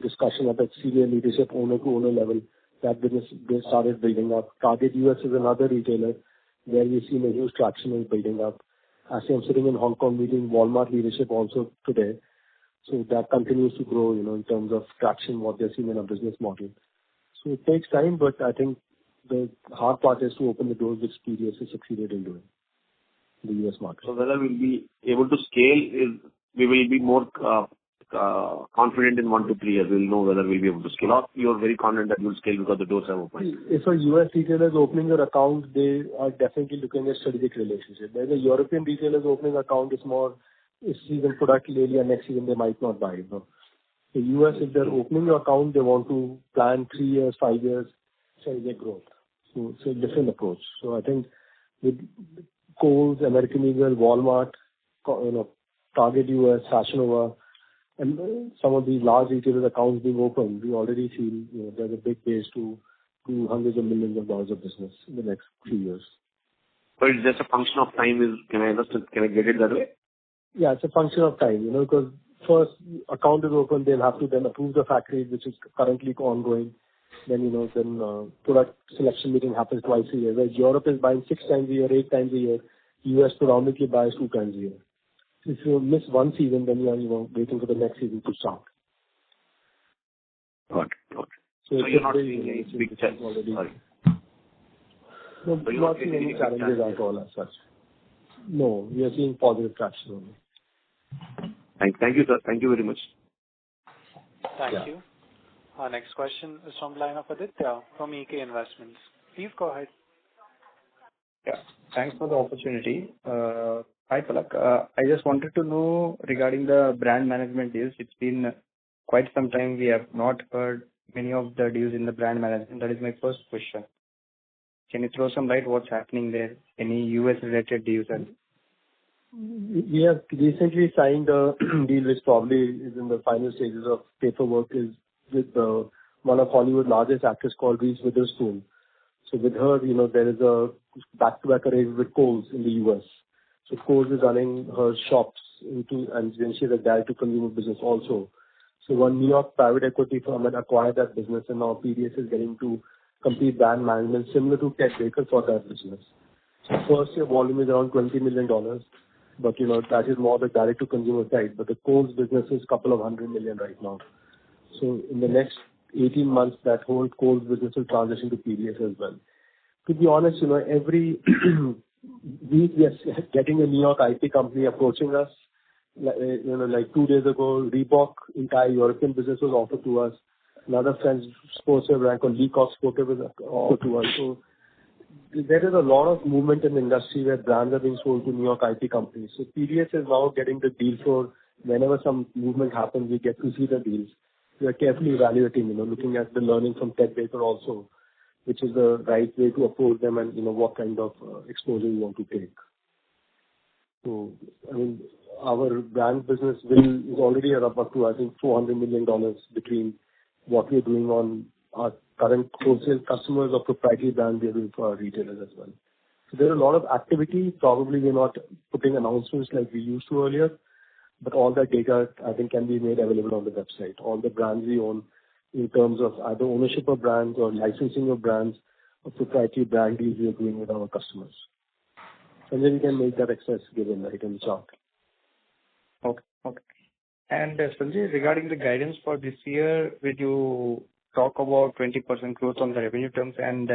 S4: discussion at the senior leadership owner to owner level. That business they started building up. Target US is another retailer where we've seen a huge traction is building up. Actually, I'm sitting in Hong Kong meeting Walmart leadership also today. So that continues to grow, in terms of traction, what they're seeing in our business model. So it takes time, but I think the hard part is to open the doors, which PDS has succeeded in doing the US market.
S10: So whether we'll be able to scale we will be more confident in 1 to 3 years. We'll know whether we'll be able to scale. Or you're very confident that you'll scale because the doors have opened.
S4: If a US retailer is opening an account, they are definitely looking at strategic relationship. Whereas a European retailer is opening an account, it's more, if season product area next season they might not buy. The US, if they're opening an account, they want to plan 3 years, 5 years, strategic growth. So it's a different approach. So I think with Kohl's, American Eagle, Walmart, Target US, Fashion Nova, and some of these large retailers accounts being opened, we already feel there's a big base to do hundreds of millions of dollars of business in the next few years.
S10: But it's just a function of time. Can I understand? Can I get it that way?
S4: Yeah, it's a function of time, because first account is open, they'll have to then approve the factory, which is currently ongoing. Then, product selection meeting happens twice a year. Whereas Europe is buying 6 times a year, 8 times a year. US predominantly buys 2 times a year. If you miss one season, then you are, waiting for the next season to start.
S10: Got it.
S4: So
S10: you're not seeing any big challenges already? Sorry.
S4: No, we're not seeing any challenges at all as such. No, we are seeing positive traction only.
S10: Thank you, sir. Thank you very much.
S1: Thank you. Our next question is from the line of Aditya from EK Investments. Please go ahead.
S11: Yeah. Thanks for the opportunity. Hi, Palak. I just wanted to know regarding the brand management deals. It's been quite some time we have not heard many of the deals in the brand management. That is my first question. Can you throw some light what's happening there? Any US related deals?
S4: We have recently signed a deal which probably is in the final stages of paperwork is with one of Hollywood's largest actors called Reese Witherspoon. So with her, there is a back-to-back arrangement with Kohl's in the US. So Kohl's is running her shops and then she has a direct-to-consumer business also. So one New York private equity firm had acquired that business, and now PDS is getting to complete brand management similar to Ted Baker for that business. So first year volume is around $20 million, but that is more the direct-to-consumer side. But the Kohl's business is a couple of $100 million right now. So in the next 18 months, that whole Kohl's business will transition to PDS as well. To be honest, every week we are getting a New York IT company approaching us. Like 2 days ago, Reebok, entire European business was offered to us. Another French sportswear brand called Lecoq Sportive was offered to us. So there is a lot of movement in the industry where brands are being sold to New York IT companies. So PDS is now getting the deal floor. Whenever some movement happens, we get to see the deals. We are carefully evaluating, looking at the learning from Tech Baker also, which is the right way to approach them and, what kind of exposure we want to take. So, our brand business is already up to, I think, $400 million between what we're doing on our current wholesale customers or proprietary brand we are doing for our retailers as well. So there's a lot of activity. Probably we're not putting announcements like we used to earlier, but all that data, I think, can be made available on the website. All the brands we own in terms of either ownership of brands or licensing of brands or proprietary brand deals we are doing with our customers. And then we can make that access given right in the chart.
S11: Okay. And Sanjay, regarding the guidance for this year, will you talk about 20% growth on the revenue terms and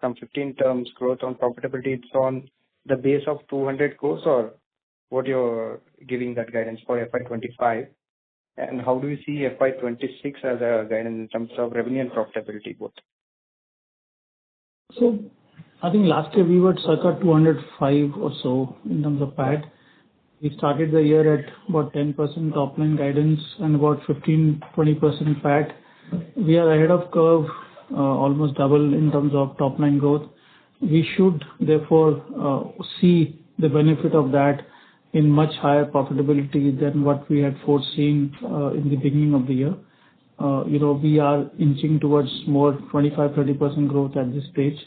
S11: some 15 terms growth on profitability? It's on the base of 200 crores, or what you're giving that guidance for FY'25? And how do you see FY'26 as a guidance in terms of revenue and profitability both?
S3: So I think last year we were circa 205 or so in terms of PAT. We started the year at about 10% top line guidance and about 15-20% PAT. We are ahead of curve, almost double in terms of top line growth. We should therefore see the benefit of that in much higher profitability than what we had foreseen in the beginning of the year. We are inching towards more 25-30% growth at this stage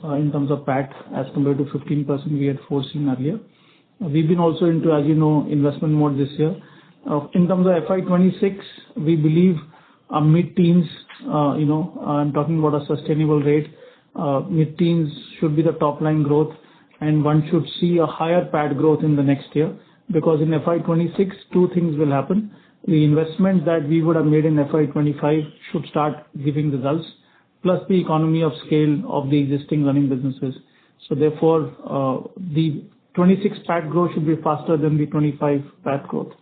S3: in terms of PAT as compared to 15% we had foreseen earlier. We've been also into, as you know, investment mode this year. In terms of FY'26, we believe mid-teens, I'm talking about a sustainable rate. Mid-teens should be the top line growth, and one should see a higher PAT growth in the next year, because in FY'26, two things will happen. The investment that we would have made in FY'25 should start giving results, plus the economy of scale of the existing running businesses. So therefore, the 26 PAT growth should be faster than the 25 PAT growth.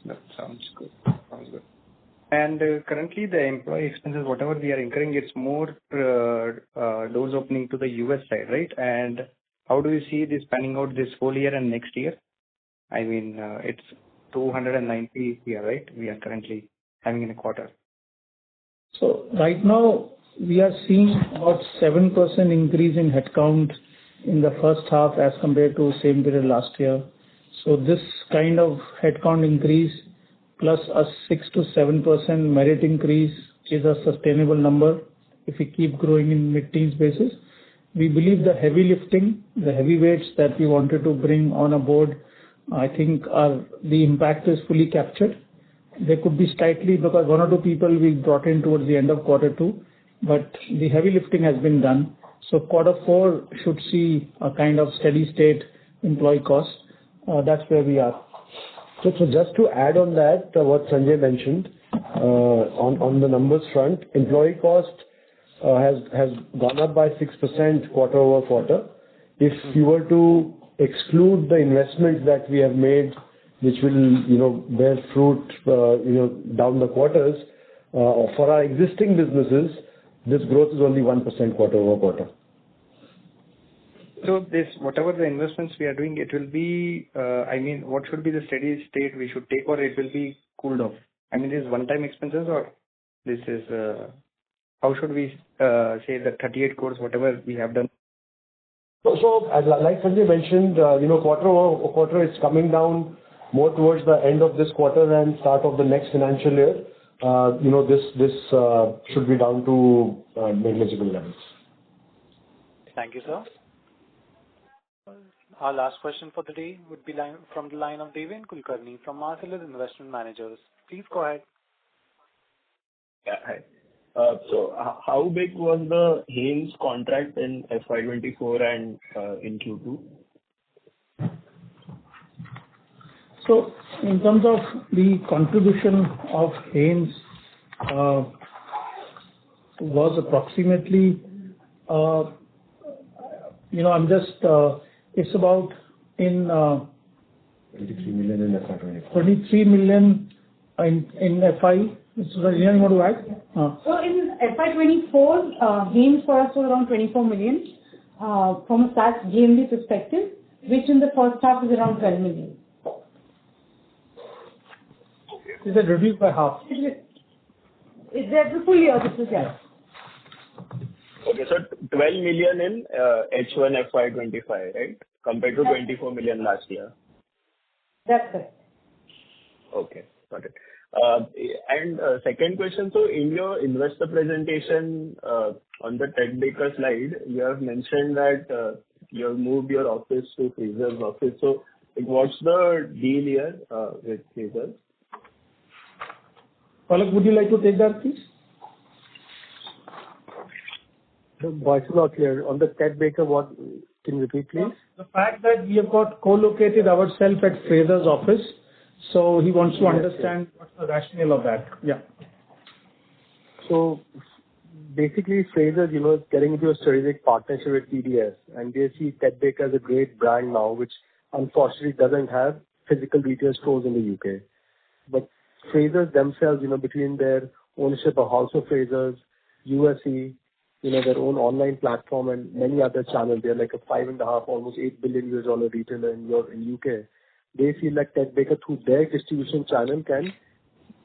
S11: That sounds good. And currently the employee expenses, whatever we are incurring, it's more doors opening to the US side, right? And how do you see this panning out this whole year and next year? It's 290 here, right? We are currently having in a quarter.
S3: So right now we are seeing about 7% increase in headcount in the first half as compared to same period last year. So this kind of headcount increase plus a 6 to 7% merit increase is a sustainable number if we keep growing in mid-teens basis. We believe the heavy lifting, the heavyweights that we wanted to bring on a board, I think the impact is fully captured. There could be slightly, because one or two people we brought in towards the end of quarter two, but the heavy lifting has been done. So quarter four should see a kind of steady state employee cost. That's where we are.
S4: So just to add on that, what Sanjay mentioned, on the numbers front, employee cost has gone up by 6% quarter over quarter. If you were to exclude the investments that we have made, which will, bear fruit, down the quarters, for our existing businesses, this growth is only 1% quarter over quarter.
S11: So this, whatever the investments we are doing, it will be, what should be the steady state we should take, or it will be cooled off? This is one-time expenses, or this is, how should we say the 38 crores, whatever we have done?
S4: So like Sanjay mentioned, quarter over quarter, it's coming down more towards the end of this quarter and start of the next financial year. This should be down to negligible levels.
S1: Thank you, sir. Our last question for the day would be from the line of Devin Kulkarni from Marcellus Investment Managers. Please go ahead.
S12: Yeah, hi. So how big was the Hanes contract in FY'24 and in Q2?
S3: So in terms of the contribution of Hanes was approximately, it's about in
S4: 23 million in FY'24.
S3: 23 million in FY So, you want to add?
S13: So in FY'24, gains for us was around 24 million from a SaaS GMV perspective, which in the first half is around 12 million.
S3: Is it reduced by half?
S13: Is that the full year? This is yes.
S12: Okay, so 12 million in H1 FY'25, right? Compared to 24 million last year.
S13: That's correct.
S12: Okay, got it. And second question, so in your investor presentation on the Tech Baker slide, you have mentioned that you have moved your office to Fraser's office. So what's the deal here with Fraser's?
S3: Palak, would you like to take that, please?
S4: The voice is not clear. On the Tech Baker, what can you repeat, please?
S3: The fact that we have got co-located ourselves at Fraser's office, so he wants to understand what's the rationale of that. Yeah.
S4: So basically, Fraser's, is getting into a strategic partnership with PDS, and they see Tech Baker as a great brand now, which unfortunately doesn't have physical retail stores in the UK. But Fraser's themselves, between their ownership of House of Fraser's, USE, their own online platform and many other channels, they're like a $5.5, almost $8 billion retailer in UK. They feel like Tech Baker through their distribution channel can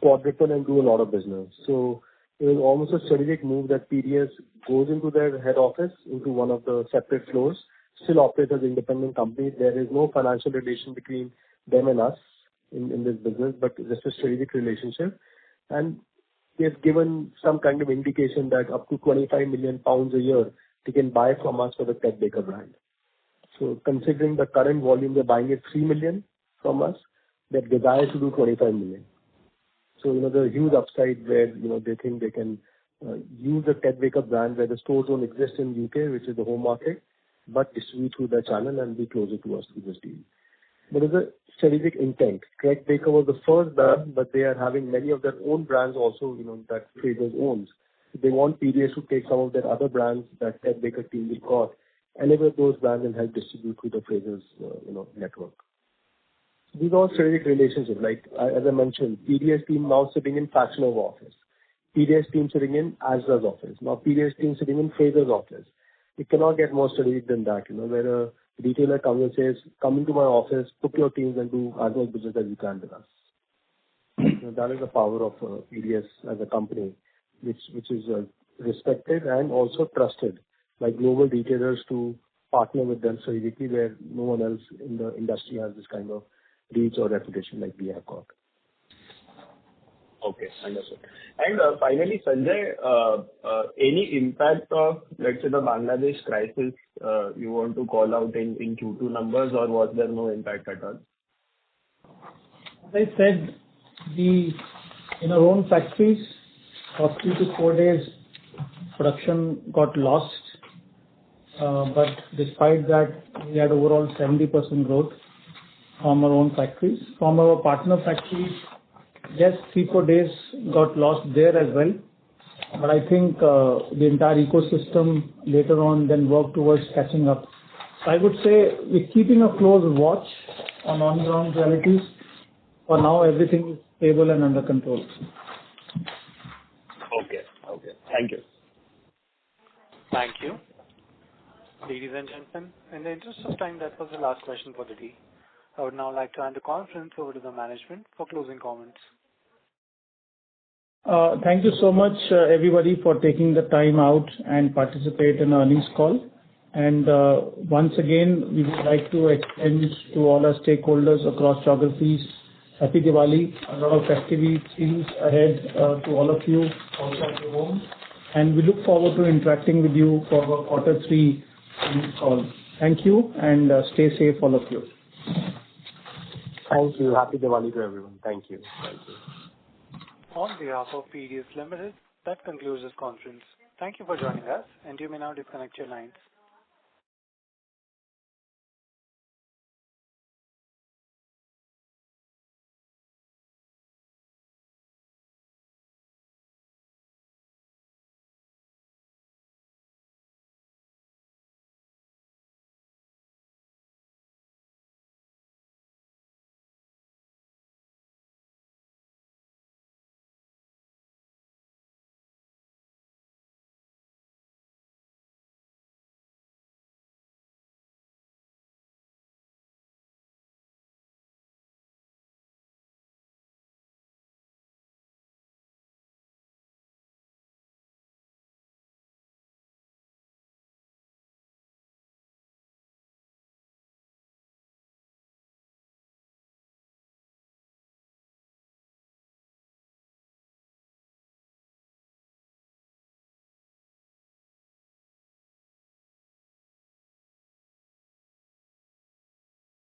S4: quadruple and do a lot of business. So it was almost a strategic move that PDS goes into their head office, into one of the separate floors, still operate as an independent company. There is no financial relation between them and us in this business, but just a strategic relationship. And they've given some kind of indication that up to 25 million pounds a year they can buy from us for the Tech Baker brand. So considering the current volume, they're buying it 3 million from us, that desire to do 25 million. So, there's a huge upside where, they think they can use the Tech Baker brand where the stores don't exist in UK, which is the home market, but distribute through their channel and be closer to us through this deal. But it's a strategic intent. Tech Baker was the first brand, but they are having many of their own brands also, that Fraser's owns. They want PDS to take some of their other brands that Tech Baker team will got, elevate those brands and help distribute through the Fraser's, network. These are all strategic relationships. Like, as I mentioned, PDS team now sitting in Fashion Nova office. PDS team sitting in Asda's office. Now PDS team sitting in Fraser's office. It cannot get more strategic than that, where a retailer comes and says, come into my office, put your teams and do as much business as you can with us. That is the power of PDS as a company, which is respected and also trusted by global retailers to partner with them strategically, where no one else in the industry has this kind of reach or reputation like we have got.
S12: Okay, understood. And finally, Sanjay, any impact of, let's say, the Bangladesh crisis you want to call out in Q2 numbers, or was there no impact at all?
S3: As I said, in our own factories, for 3 to 4 days, production got lost. But despite that, we had overall 70% growth from our own factories. From our partner factories, yes, 3-4 days got lost there as well. But I think the entire ecosystem later on then worked towards catching up. So I would say we're keeping a close watch on on-ground realities. For now, everything is stable and under control.
S12: Okay. Thank you.
S1: Thank you. Ladies and gentlemen, in the interest of time, that was the last question for the day. I would now like to hand the conference over to the management for closing comments.
S3: Thank you so much, everybody, for taking the time out and participate in our earnings call. And once again, we would like to extend to all our stakeholders across geographies, Happy Diwali, a lot of festivities ahead to all of you also at your home. And we look forward to interacting with you for our Q3 earnings call. Thank you, and stay safe, all of you.
S4: Thank you. Happy Diwali to everyone. Thank you.
S1: On behalf of PDS Limited, that concludes this conference. Thank you for joining us, and you may now disconnect your lines.